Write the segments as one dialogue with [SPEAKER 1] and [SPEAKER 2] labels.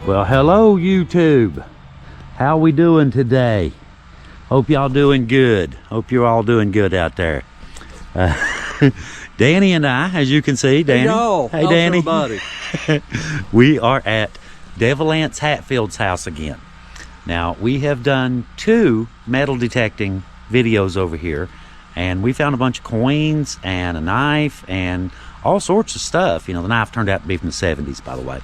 [SPEAKER 1] Well, hello YouTube. How we doing today? Hope y'all doing good. Hope you're all doing good out there. Danny and I, as you can see, Danny.
[SPEAKER 2] Hey, y'all.
[SPEAKER 1] Hey, Danny.
[SPEAKER 2] Everybody.
[SPEAKER 1] We are at Devil Anse Hatfield's house again. Now, we have done 2 metal detecting videos over here, and we found a bunch of coins and a knife and all sorts of stuff. You know, the knife turned out to be from the 70s, by the way.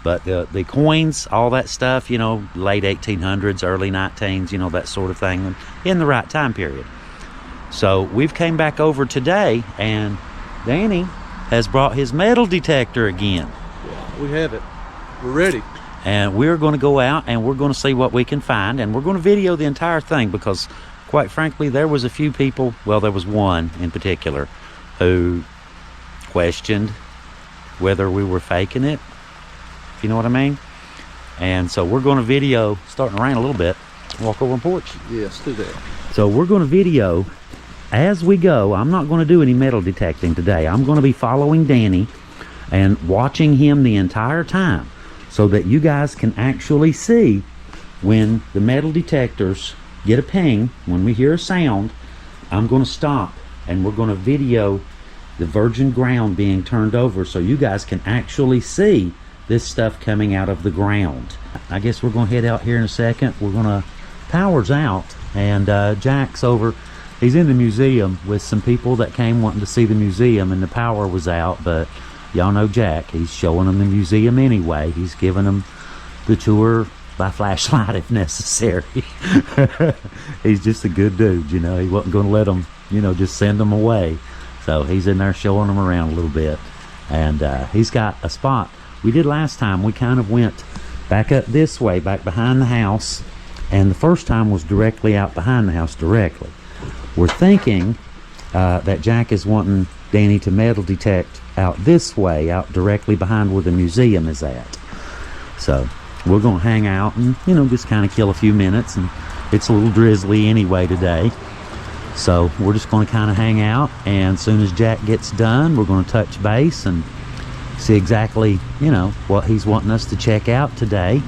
[SPEAKER 1] But the coins, all that stuff, you know, late 1800s, early 19s, you know, that sort of thing, in the right time period. So we've came back over today, and Danny has brought his metal detector again.
[SPEAKER 2] Yeah, we have it. We're ready.
[SPEAKER 1] And we're going to go out and we're going to see what we can find, and we're going to video the entire thing because, quite frankly, there was a few people, well, there was one in particular, who questioned whether we were faking it. You know what I mean? And so we're going to video, starting to rain a little bit, walk over on the porch.
[SPEAKER 2] Yes, do that.
[SPEAKER 1] So we're going to video as we go. I'm not going to do any metal detecting today. I'm going to be following Danny and watching him the entire time so that you guys can actually see when the metal detectors get a ping, when we hear a sound. I'm going to stop and we're going to video the virgin ground being turned over so you guys can actually see this stuff coming out of the ground. I guess we're going to head out here in a second. We're going to, power's out, and Jack's over. He's in the museum with some people that came wanting to see the museum, and the power was out, but y'all know Jack. He's showing them the museum anyway. He's giving them the tour by flashlight if necessary. He's just a good dude, you know. He wasn't going to let them, you know, just send them away. So he's in there showing them around a little bit, and he's got a spot. We did last time. We kind of went back up this way, back behind the house, and the first time was directly out behind the house directly. We're thinking that Jack is wanting Danny to metal detect out this way, out directly behind where the museum is at. So we're going to hang out and, you know, just kind of kill a few minutes, and it's a little drizzly anyway today. So we're just going to kind of hang out, and as soon as Jack gets done, we're going to touch base and see exactly, you know, what he's wanting us to check out today,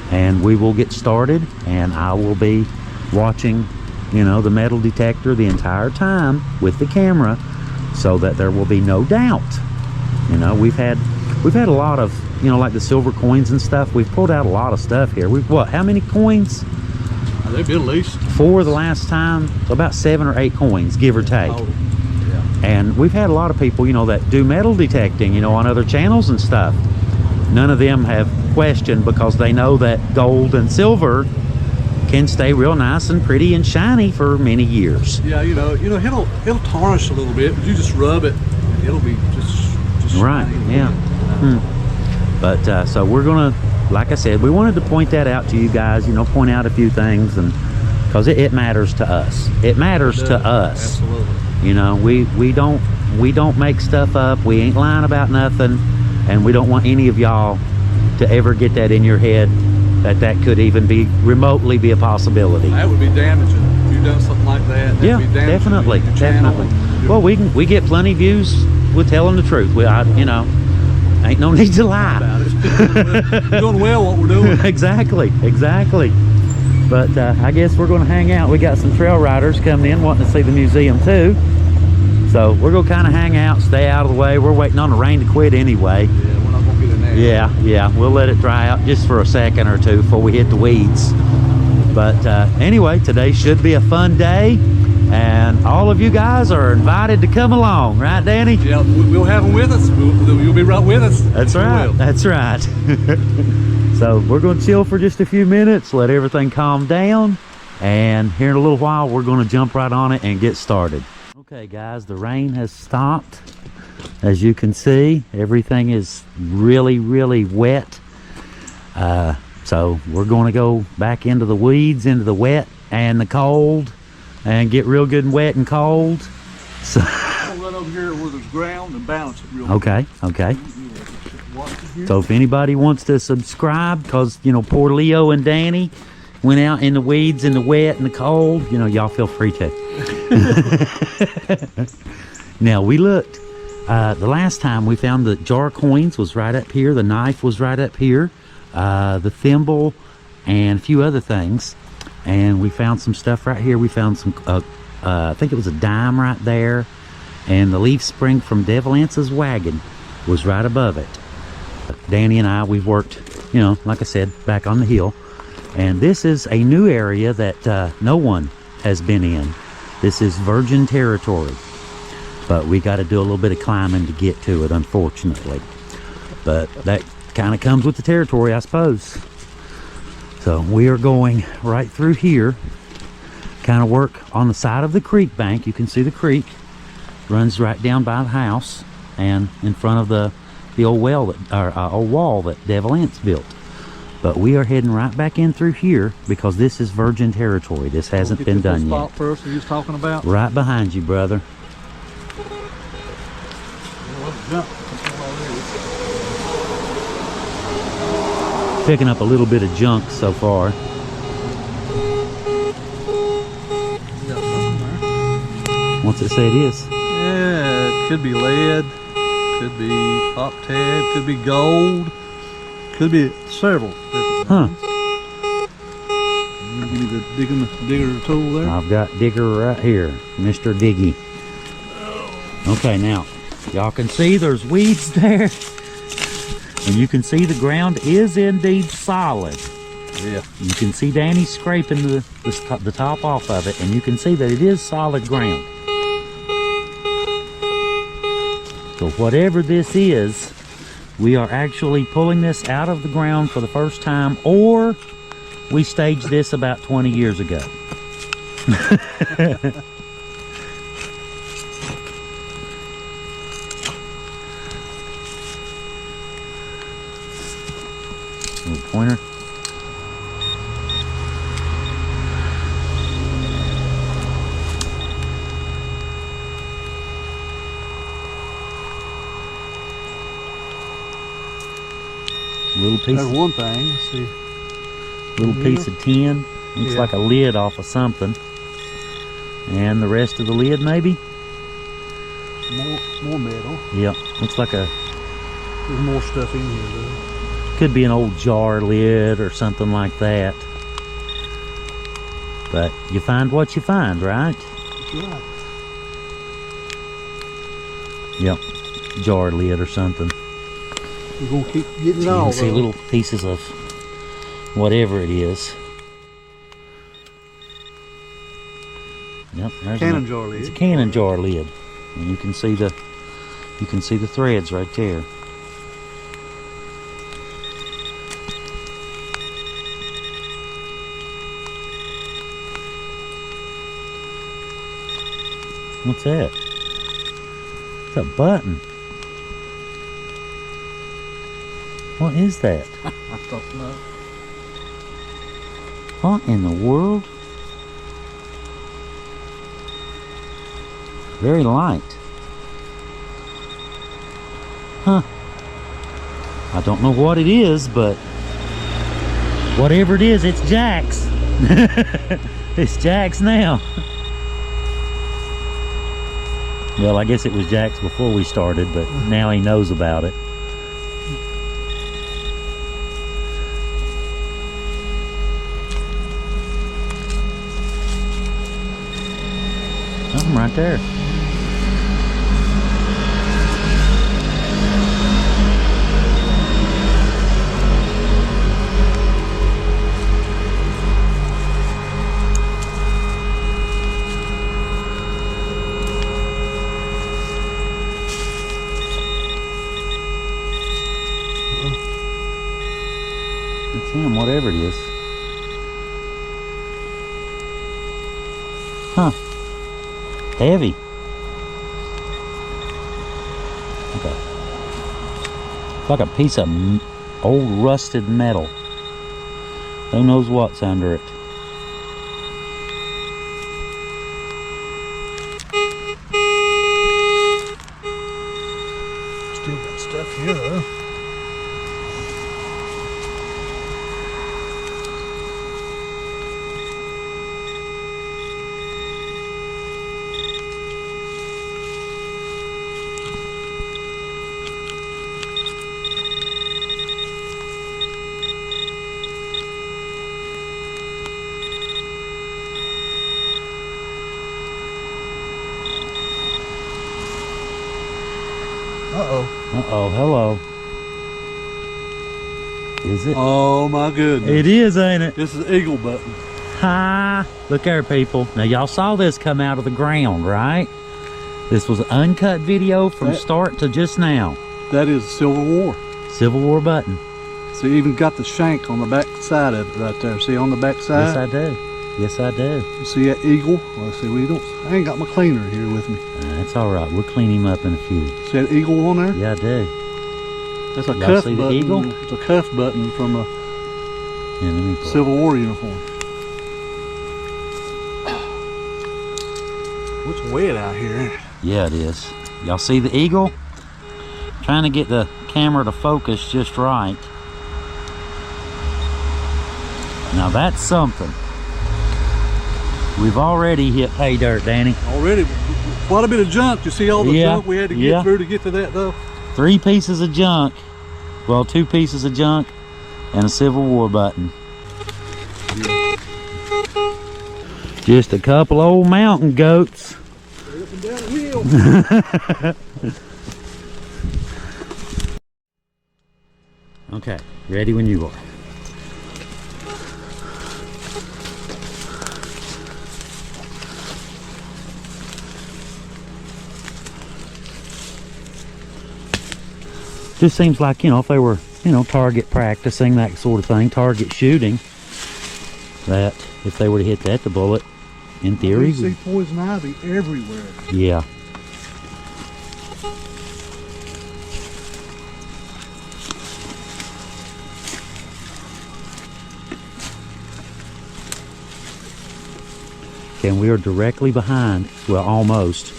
[SPEAKER 1] and we will get started, and I will be watching, you know, the metal detector the entire time with the camera so that there will be no doubt. You know, we've had a lot of, you know, like the silver coins and stuff. We've pulled out a lot of stuff here. We've, what, how many coins?
[SPEAKER 2] They've been at least
[SPEAKER 1] 4 the last time, about 7 or 8 coins, give or take.
[SPEAKER 2] Oh.
[SPEAKER 1] And we've had a lot of people, you know, that do metal detecting, you know, on other channels and stuff. None of them have questioned because they know that gold and silver can stay real nice and pretty and shiny for many years.
[SPEAKER 2] Yeah, you know, it'll tarnish a little bit, but you just rub it, and it'll be just
[SPEAKER 1] right.
[SPEAKER 2] shiny.
[SPEAKER 1] Yeah. But so we're gonna, like I said, we wanted to point that out to you guys. You know, point out a few things, and because it matters to us. It matters to us.
[SPEAKER 2] Absolutely.
[SPEAKER 1] You know, we don't make stuff up. We ain't lying about nothing, and we don't want any of y'all to ever get that in your head that could even be remotely be a possibility.
[SPEAKER 2] That would be damaging if you've done something like that.
[SPEAKER 1] Yeah, definitely, definitely. Well, we get plenty of views with telling the truth. You know, ain't no need to lie.
[SPEAKER 2] About it. We're doing well what we're doing.
[SPEAKER 1] Exactly. But I guess we're going to hang out. We got some trail riders coming in wanting to see the museum too. So we're going to kind of hang out, stay out of the way. We're waiting on the rain to quit anyway.
[SPEAKER 2] Yeah, we're not going to get in there.
[SPEAKER 1] Yeah. We'll let it dry out just for a second or two before we hit the weeds. But anyway, today should be a fun day. And all of you guys are invited to come along. Right, Danny?
[SPEAKER 2] Yeah, we'll have them with us. You'll be right with us.
[SPEAKER 1] That's right. That's right. So we're going to chill for just a few minutes, let everything calm down, and here in a little while we're going to jump right on it and get started. Okay guys, the rain has stopped. As you can see, everything is really wet. So we're going to go back into the weeds, into the wet and the cold, and get real good and wet and cold. So
[SPEAKER 2] I'll run over here where there's ground and bounce it real
[SPEAKER 1] okay. So if anybody wants to subscribe, because, you know, poor Leo and Danny went out in the weeds, in the wet and the cold, you know, y'all feel free to. Now, we looked, the last time we found the jar coins was right up here. The knife was right up here. the thimble, and a few other things. And we found some stuff right here. We found some, I think it was a dime right there. And the leaf spring from Devil Anse's wagon was right above it. Danny and I, we've worked, you know, like I said, back on the hill. And this is a new area that no one has been in. This is virgin territory. But we got to do a little bit of climbing to get to it, unfortunately. But that kind of comes with the territory, I suppose. So we are going right through here. Kind of work on the side of the creek bank. You can see the creek runs right down by the house and in front of the old well that, or old wall that Devil Anse built. But we are heading right back in through here because this is virgin territory. This hasn't been done yet.
[SPEAKER 2] Spot first you was talking about.
[SPEAKER 1] Right behind you, brother. Picking up a little bit of junk so far. What's it say it is?
[SPEAKER 2] Yeah, it could be lead, could be pop tab, could be gold, could be several different things. You give me the digger tool there?
[SPEAKER 1] I've got digger right here, Mr. Diggy. Okay, now, y'all can see there's weeds there. And you can see the ground is indeed solid.
[SPEAKER 2] Yeah.
[SPEAKER 1] You can see Danny scraping the top off of it, and you can see that it is solid ground. So whatever this is, we are actually pulling this out of the ground for the first time, or we staged this about 20 years ago. Little pointer. Little piece.
[SPEAKER 2] There's one thing. Let's see.
[SPEAKER 1] Little piece of tin. Looks like a lid off of something. And the rest of the lid, maybe.
[SPEAKER 2] More metal.
[SPEAKER 1] Yep. Looks like a.
[SPEAKER 2] There's more stuff in here though.
[SPEAKER 1] Could be an old jar lid or something like that. But you find what you find, right?
[SPEAKER 2] That's right.
[SPEAKER 1] Yep. Jar lid or something.
[SPEAKER 2] We're gonna keep getting it
[SPEAKER 1] You
[SPEAKER 2] all.
[SPEAKER 1] can see
[SPEAKER 2] though.
[SPEAKER 1] little pieces of whatever it is. Yep, there's
[SPEAKER 2] Cannon jar lid.
[SPEAKER 1] It's a cannon jar lid, and you can see the threads right there. What's that? It's a button. What is that?
[SPEAKER 2] I don't know.
[SPEAKER 1] What in the world? Very light. Huh. I don't know what it is, but whatever it is, it's Jack's. It's Jack's now. Well, I guess it was Jack's before we started, but now he knows about it. Something right there. It's him, whatever it is. Huh. Heavy. Okay. It's like a piece of old rusted metal. Who knows what's under it?
[SPEAKER 2] Still got stuff here though.
[SPEAKER 1] Uh-oh, hello. Is it?
[SPEAKER 2] Oh my goodness.
[SPEAKER 1] It is, ain't it?
[SPEAKER 2] This is eagle button.
[SPEAKER 1] Ha! Look there, people. Now, y'all saw this come out of the ground, right? This was an uncut video from start to just now.
[SPEAKER 2] That is Civil War.
[SPEAKER 1] Civil War button.
[SPEAKER 2] So you even got the shank on the back side of it right there. See on the back side?
[SPEAKER 1] Yes, I do. Yes, I do.
[SPEAKER 2] You see that eagle? Well, see, I ain't got my cleaner here with me.
[SPEAKER 1] That's all right. We'll clean him up in a few.
[SPEAKER 2] See that eagle on there?
[SPEAKER 1] Yeah, I do.
[SPEAKER 2] That's a
[SPEAKER 1] Y'all
[SPEAKER 2] cuff
[SPEAKER 1] see
[SPEAKER 2] button.
[SPEAKER 1] the eagle?
[SPEAKER 2] It's a cuff button from a
[SPEAKER 1] Yeah, let me pull.
[SPEAKER 2] Civil War uniform. It's wet out here, ain't it?
[SPEAKER 1] Yeah, it is. Y'all see the eagle? Trying to get the camera to focus just right. Now that's something. We've already hit pay dirt, Danny.
[SPEAKER 2] Already, quite a bit of junk. You see all the junk we had to get through to get to that, though?
[SPEAKER 1] 3 pieces of junk. Well, 2 pieces of junk and a Civil War button. Just a couple old mountain goats.
[SPEAKER 2] Straight up and down the hill.
[SPEAKER 1] Okay, ready when you are. Just seems like, you know, if they were, you know, target practicing, that sort of thing, target shooting, that if they were to hit that, the bullet, in theory,
[SPEAKER 2] You see poison ivy everywhere.
[SPEAKER 1] yeah. Okay, and we are directly behind, well, almost,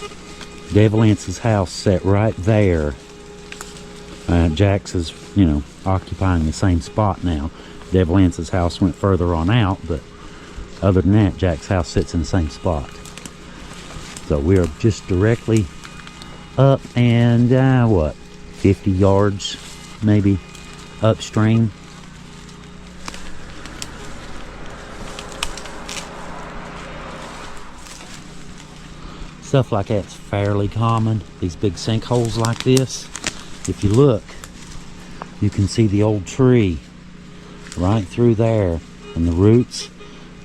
[SPEAKER 1] Devil Anse's house set right there. Jack's is, you know, occupying the same spot now. Devil Anse's house went further on out, but other than that, Jack's house sits in the same spot. So we are just directly up and, what, 50 yards maybe upstream. Stuff like that's fairly common. These big sinkholes like this. If you look, you can see the old tree right through there. And the roots,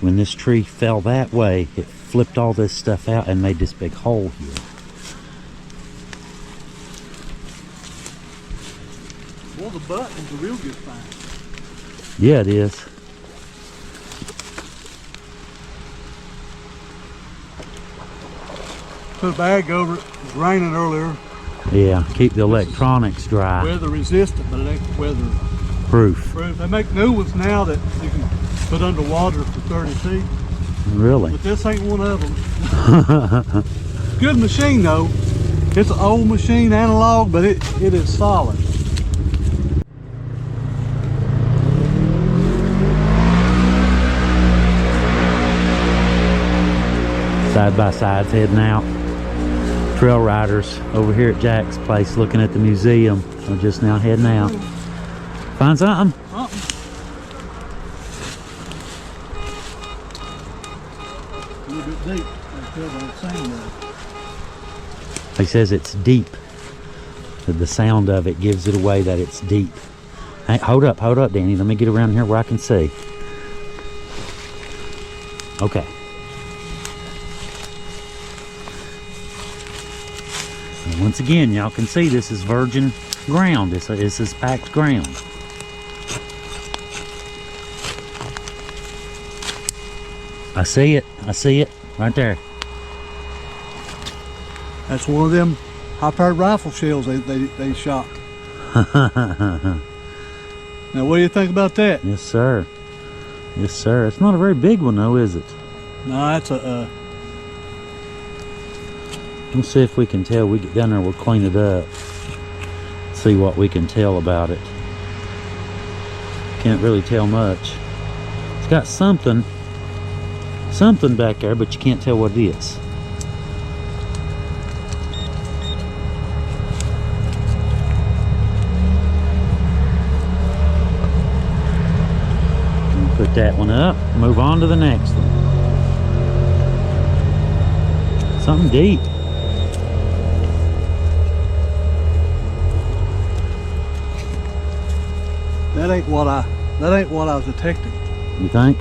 [SPEAKER 1] when this tree fell that way, it flipped all this stuff out and made this big hole here.
[SPEAKER 2] Well, the button's a real good find.
[SPEAKER 1] Yeah, it is.
[SPEAKER 2] Put a bag over it. It was raining earlier.
[SPEAKER 1] Yeah, keep the electronics dry.
[SPEAKER 2] Weather resistant, but it ain't weather
[SPEAKER 1] Proof.
[SPEAKER 2] proof. They make new ones now that you can put underwater for 30 feet.
[SPEAKER 1] Really?
[SPEAKER 2] But this ain't one of them. Good machine though. It's an old machine, analog, but it is solid.
[SPEAKER 1] Side by sides heading out. Trail riders over here at Jack's place looking at the museum are just now heading out. Find something?
[SPEAKER 2] A little bit deep. I tell by the sound of it.
[SPEAKER 1] He says it's deep. The sound of it gives it away that it's deep. Hey, hold up, Danny. Let me get around here where I can see. Okay. And once again, y'all can see this is virgin ground. This is packed ground. I see it right there.
[SPEAKER 2] That's one of them high-powered rifle shells they shot. Now, what do you think about that?
[SPEAKER 1] Yes, sir. Yes, sir. It's not a very big one, though, is it?
[SPEAKER 2] No, that's a.
[SPEAKER 1] Let's see if we can tell. We get down there, we'll clean it up. See what we can tell about it. Can't really tell much. It's got something back there, but you can't tell what it is. Put that one up, move on to the next one. Something deep.
[SPEAKER 2] That ain't what I was detecting.
[SPEAKER 1] You think?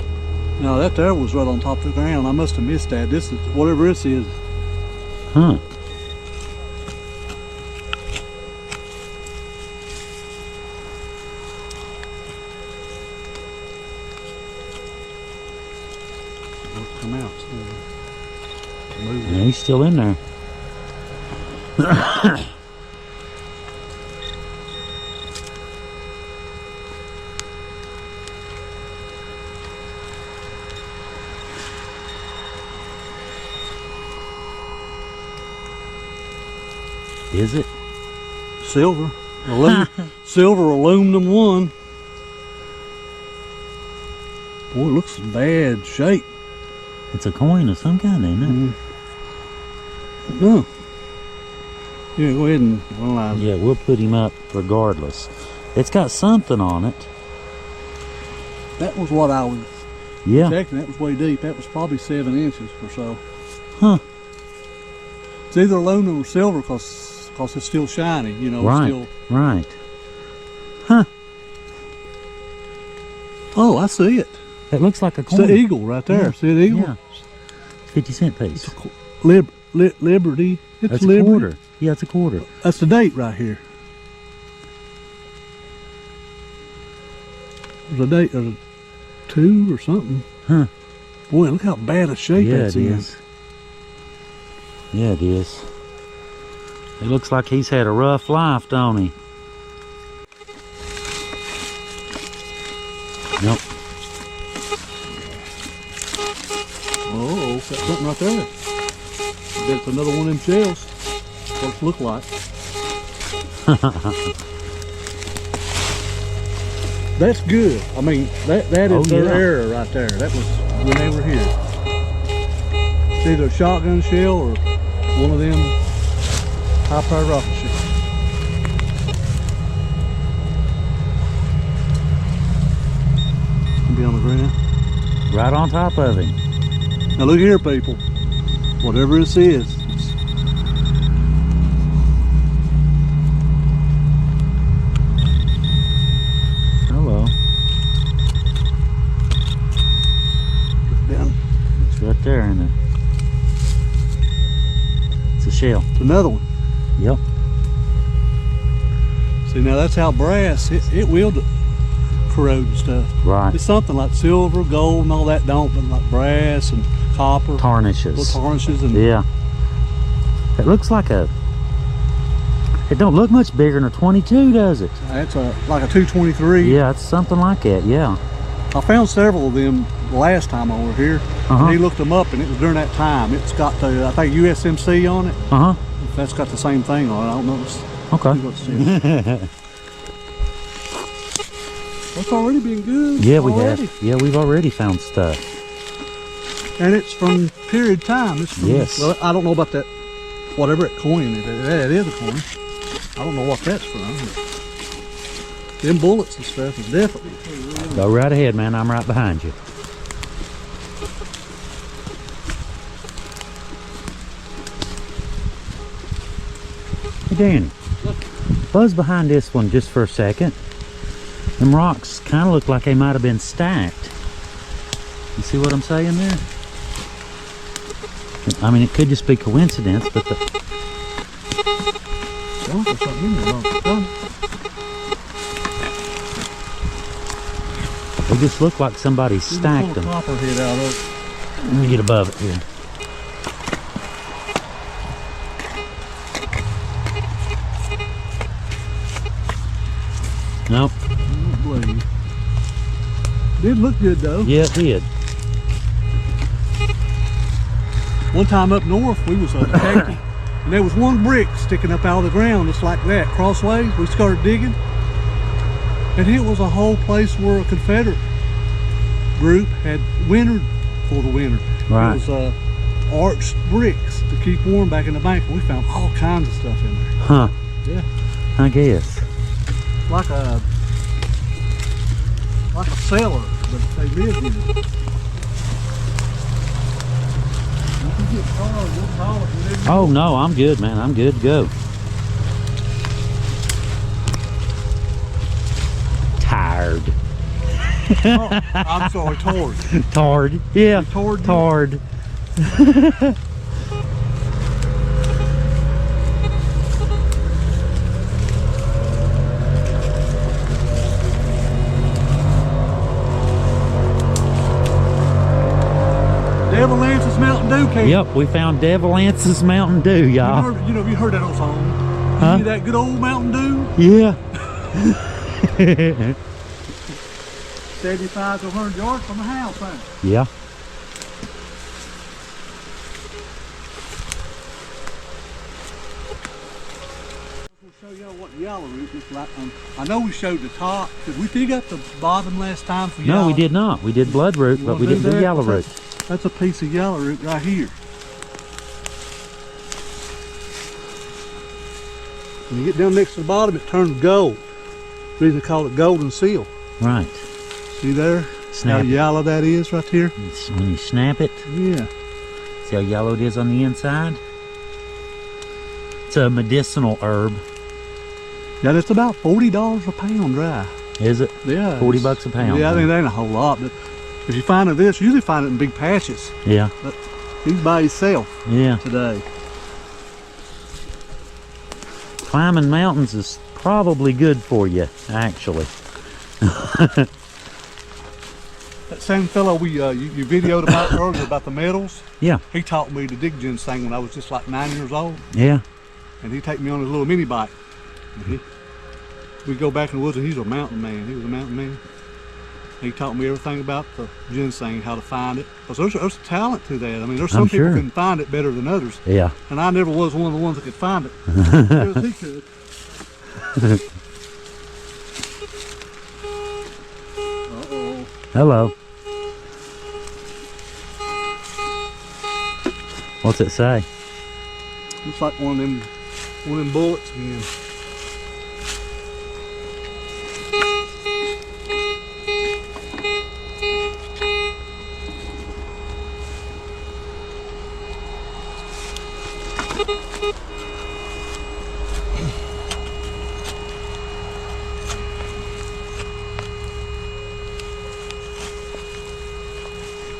[SPEAKER 2] No, that there was right on top of the ground. I must have missed that. This is whatever this is.
[SPEAKER 1] Huh.
[SPEAKER 2] It'll come out soon. Move
[SPEAKER 1] Yeah, he's still in there. Is it?
[SPEAKER 2] Silver. Silver aluminum one. Boy, it looks in bad shape.
[SPEAKER 1] It's a coin of some kind, ain't it?
[SPEAKER 2] No. Yeah, go ahead and analyze it.
[SPEAKER 1] Yeah, we'll put him up regardless. It's got something on it.
[SPEAKER 2] That was what I was
[SPEAKER 1] Yeah.
[SPEAKER 2] checking. That was way deep. That was probably 7 inches or so.
[SPEAKER 1] Huh.
[SPEAKER 2] It's either aluminum or silver because it's still shiny, you know.
[SPEAKER 1] Right.
[SPEAKER 2] Still.
[SPEAKER 1] Right. Huh.
[SPEAKER 2] Oh, I see it.
[SPEAKER 1] It looks like a
[SPEAKER 2] It's
[SPEAKER 1] coin.
[SPEAKER 2] the eagle right there.
[SPEAKER 1] Yeah.
[SPEAKER 2] See the eagle?
[SPEAKER 1] Yeah. 50-cent piece.
[SPEAKER 2] Liberty. It's
[SPEAKER 1] That's a
[SPEAKER 2] Liberty.
[SPEAKER 1] quarter. Yeah, it's a quarter.
[SPEAKER 2] That's the date right here. There's a date of 2 or something.
[SPEAKER 1] Huh.
[SPEAKER 2] Boy, look how bad a shape
[SPEAKER 1] Yeah,
[SPEAKER 2] that's
[SPEAKER 1] it
[SPEAKER 2] in.
[SPEAKER 1] is. Yeah, it is. It looks like he's had a rough life, don't he? Nope.
[SPEAKER 2] Oh, that's something right there. That's another one of them shells. What it look like. That's good. I mean, that is their error right there. That was when they were here. It's either a shotgun shell or one of them high-powered rocket shells. Be on the ground.
[SPEAKER 1] Right on top of him.
[SPEAKER 2] Now look here, people. Whatever this is,
[SPEAKER 1] Hello.
[SPEAKER 2] down.
[SPEAKER 1] It's right there, isn't it? It's a shell.
[SPEAKER 2] It's another one.
[SPEAKER 1] Yep.
[SPEAKER 2] See, now that's how brass, it will corrode and stuff.
[SPEAKER 1] Right.
[SPEAKER 2] It's something like silver, gold, and all that don't, but like brass and copper.
[SPEAKER 1] Tarnishes.
[SPEAKER 2] Little tarnishes and
[SPEAKER 1] Yeah. It looks like a... It don't look much bigger than a 22, does it?
[SPEAKER 2] that's like a 223.
[SPEAKER 1] Yeah, it's something like that, yeah.
[SPEAKER 2] I found several of them the last time I was here.
[SPEAKER 1] Uh-huh.
[SPEAKER 2] And he looked them up, and it was during that time. It's got the, I think, USMC on it.
[SPEAKER 1] Uh-huh.
[SPEAKER 2] That's got the same thing on it. I don't know.
[SPEAKER 1] Okay.
[SPEAKER 2] That's already been good.
[SPEAKER 1] Yeah, we
[SPEAKER 2] already.
[SPEAKER 1] have. Yeah, we've already found stuff.
[SPEAKER 2] And it's from period time. It's from,
[SPEAKER 1] Yes.
[SPEAKER 2] well, I don't know about that, whatever that coin is. That is a coin. I don't know what that's from. Them bullets and stuff is definitely.
[SPEAKER 1] Go right ahead, man. I'm right behind you. Hey, Danny. Buzz behind this one just for a second. Them rocks kind of look like they might have been stacked. You see what I'm saying there? I mean, it could just be coincidence, but the...
[SPEAKER 2] Well, there's something in there.
[SPEAKER 1] They just look like somebody stacked them.
[SPEAKER 2] Copper head out of.
[SPEAKER 1] Let me get above it here. Nope.
[SPEAKER 2] Blade. Did look good though.
[SPEAKER 1] Yeah, it did.
[SPEAKER 2] One time up north, we was detecting, and there was one brick sticking up out of the ground just like that, crossways. We started digging, and it was a whole place where a Confederate group had wintered for the winter.
[SPEAKER 1] Right.
[SPEAKER 2] It was arched bricks to keep warm back in the bank. We found all kinds of stuff in there.
[SPEAKER 1] Huh.
[SPEAKER 2] Yeah,
[SPEAKER 1] I guess.
[SPEAKER 2] like a cellar, but they lived in it. You can get cars, we'll call it whatever.
[SPEAKER 1] Oh, no, I'm good, man. I'm good to go. Tired.
[SPEAKER 2] Oh, I'm sorry, tard.
[SPEAKER 1] Tard. Yeah.
[SPEAKER 2] Tard.
[SPEAKER 1] Tard.
[SPEAKER 2] Devil Anse's Mountain Dew can.
[SPEAKER 1] Yep, we found Devil Anse's Mountain Dew, y'all.
[SPEAKER 2] You heard that old song?
[SPEAKER 1] Huh?
[SPEAKER 2] You need that good old Mountain Dew?
[SPEAKER 1] Yeah.
[SPEAKER 2] 75 to 100 yards from the house, huh?
[SPEAKER 1] Yeah.
[SPEAKER 2] I'll show y'all what yellow root looks like. I know we showed the top. Did we dig up the bottom last time for y'all?
[SPEAKER 1] No, we did not. We did bloodroot, but we didn't do yellow root.
[SPEAKER 2] That's a piece of yellow root right here. When you get down next to the bottom, it turns gold. The reason they call it golden seal.
[SPEAKER 1] Right.
[SPEAKER 2] See there?
[SPEAKER 1] Snap
[SPEAKER 2] how
[SPEAKER 1] it.
[SPEAKER 2] yellow that is right here?
[SPEAKER 1] When you snap it,
[SPEAKER 2] Yeah.
[SPEAKER 1] see how yellow it is on the inside? It's a medicinal herb.
[SPEAKER 2] Yeah, it's about $40 a pound dry.
[SPEAKER 1] Is it?
[SPEAKER 2] Yeah.
[SPEAKER 1] 40 bucks a pound.
[SPEAKER 2] Yeah, I think that ain't a whole lot, but if you find it this, you usually find it in big patches.
[SPEAKER 1] Yeah.
[SPEAKER 2] But he's by himself
[SPEAKER 1] Yeah.
[SPEAKER 2] today.
[SPEAKER 1] Climbing mountains is probably good for you, actually.
[SPEAKER 2] That same fellow you videoed about earlier about the metals,
[SPEAKER 1] Yeah.
[SPEAKER 2] he taught me to dig ginseng when I was just like 9 years old.
[SPEAKER 1] Yeah.
[SPEAKER 2] And he'd take me on his little mini bike. And we'd go back in the woods, and he's a mountain man. He was a mountain man. He taught me everything about the ginseng, how to find it. Because there's talent to that. I mean, there's some people
[SPEAKER 1] sure.
[SPEAKER 2] can find it better than others.
[SPEAKER 1] Yeah.
[SPEAKER 2] And I never was one of the ones that could find it. As he could. Uh-oh.
[SPEAKER 1] Hello. What's it say?
[SPEAKER 2] Looks like one of them bullets again.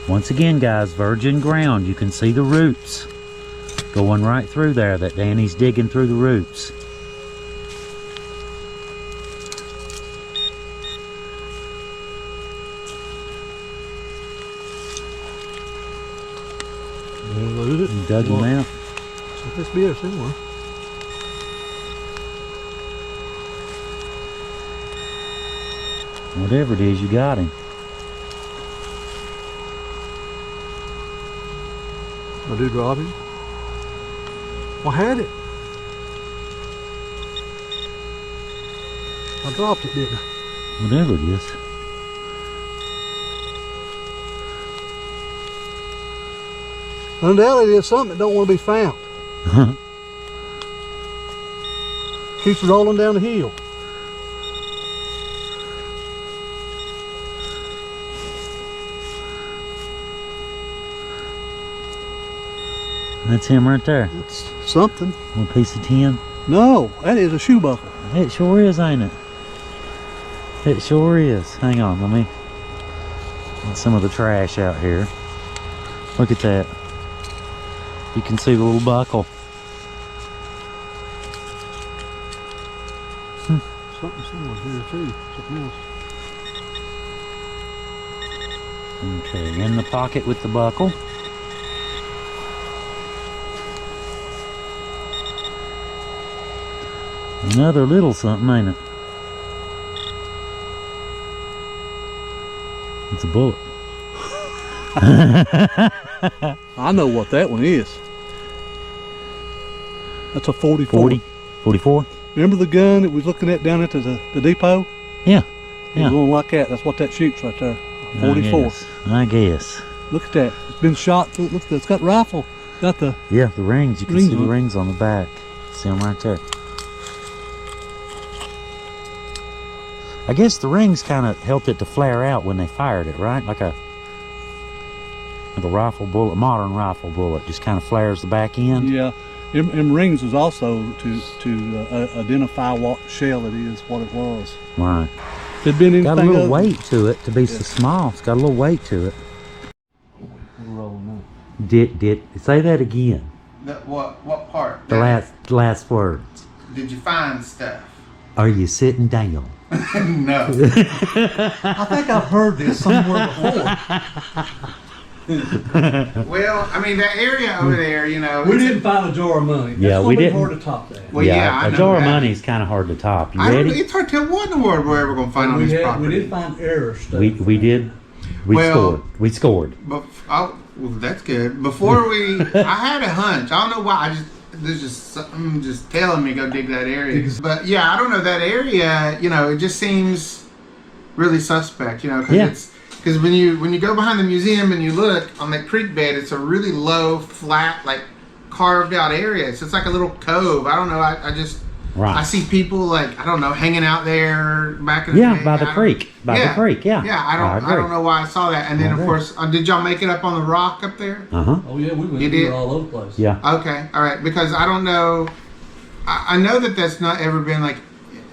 [SPEAKER 1] Once again, guys, virgin ground. You can see the roots going right through there that Danny's digging through the roots.
[SPEAKER 2] Lose it.
[SPEAKER 1] You dug them out.
[SPEAKER 2] This be here somewhere.
[SPEAKER 1] Whatever it is, you got him.
[SPEAKER 2] I do drop it. I had it. I dropped it, didn't I?
[SPEAKER 1] Whatever it is.
[SPEAKER 2] Undoubtedly, it's something that don't want to be found. Keeps rolling down the hill.
[SPEAKER 1] That's him right there.
[SPEAKER 2] It's something.
[SPEAKER 1] One piece of tin.
[SPEAKER 2] No, that is a shoe buckle.
[SPEAKER 1] It sure is, ain't it? It sure is. Hang on, let me get some of the trash out here. Look at that. You can see the little buckle.
[SPEAKER 2] Something somewhere here too. Something else.
[SPEAKER 1] Okay, in the pocket with the buckle. Another little something, ain't it? It's a bullet.
[SPEAKER 2] I know what that one is. That's a 44.
[SPEAKER 1] 40? 44?
[SPEAKER 2] Remember the gun that we was looking at down at the depot?
[SPEAKER 1] Yeah.
[SPEAKER 2] It was one like that. That's what that shoots right there. A 44.
[SPEAKER 1] I guess.
[SPEAKER 2] Look at that. It's been shot through. Look, it's got rifle. Got the.
[SPEAKER 1] Yeah, the rings. You can
[SPEAKER 2] Rings
[SPEAKER 1] see the
[SPEAKER 2] on it.
[SPEAKER 1] rings on the back. See them right there. I guess the rings kind of helped it to flare out when they fired it, right? Like a rifle bullet, modern rifle bullet, just kind of flares the back end.
[SPEAKER 2] Yeah. Them rings was also to identify what shell it is, what it was.
[SPEAKER 1] Right.
[SPEAKER 2] Could be anything.
[SPEAKER 1] Got a little
[SPEAKER 2] other.
[SPEAKER 1] weight to it to be so small. It's got a little weight to it.
[SPEAKER 2] We're rolling up.
[SPEAKER 1] Did say that again?
[SPEAKER 3] What part?
[SPEAKER 1] The last words.
[SPEAKER 3] Did you find stuff?
[SPEAKER 1] Are you sitting down?
[SPEAKER 3] No.
[SPEAKER 2] I think I've heard this somewhere before.
[SPEAKER 3] Well, I mean, that area over there, you know.
[SPEAKER 2] We didn't find a jar of money.
[SPEAKER 1] Yeah,
[SPEAKER 2] That's
[SPEAKER 1] we
[SPEAKER 2] gonna be
[SPEAKER 1] didn't.
[SPEAKER 2] hard to top that.
[SPEAKER 3] Well, yeah, I
[SPEAKER 1] a
[SPEAKER 3] know
[SPEAKER 1] jar of
[SPEAKER 3] that.
[SPEAKER 1] money is kind of hard to top. You
[SPEAKER 3] I don't,
[SPEAKER 1] ready?
[SPEAKER 3] it's hard to tell what in the world we're ever going to find on
[SPEAKER 2] we
[SPEAKER 3] this
[SPEAKER 2] had,
[SPEAKER 3] property.
[SPEAKER 2] we did find error stuff.
[SPEAKER 1] We did. We
[SPEAKER 3] Well-
[SPEAKER 1] scored. We scored.
[SPEAKER 3] But well, that's good. Before we, I had a hunch. I don't know why. There's just something just telling me go dig that area. But yeah, I don't know that area. You know, it just seems really suspect. You know, because
[SPEAKER 1] Yeah.
[SPEAKER 3] because when you go behind the museum and you look on that creek bed, it's a really low, flat, like carved out area. So it's like a little cove. I don't know. I just.
[SPEAKER 1] Right.
[SPEAKER 3] I see people like I don't know hanging out there back in the
[SPEAKER 1] Yeah,
[SPEAKER 3] day.
[SPEAKER 1] by the creek. By the creek. Yeah.
[SPEAKER 3] Yeah, I
[SPEAKER 1] agree.
[SPEAKER 3] don't know why I saw that. And then
[SPEAKER 1] I
[SPEAKER 3] of
[SPEAKER 1] agree.
[SPEAKER 3] course, did y'all make it up on the rock up there?
[SPEAKER 1] Uh-huh.
[SPEAKER 2] Oh yeah, we went
[SPEAKER 3] You
[SPEAKER 2] we
[SPEAKER 3] did?
[SPEAKER 2] were all over the place.
[SPEAKER 1] Yeah.
[SPEAKER 3] Okay, all right. Because I don't know. I know that that's not ever been like,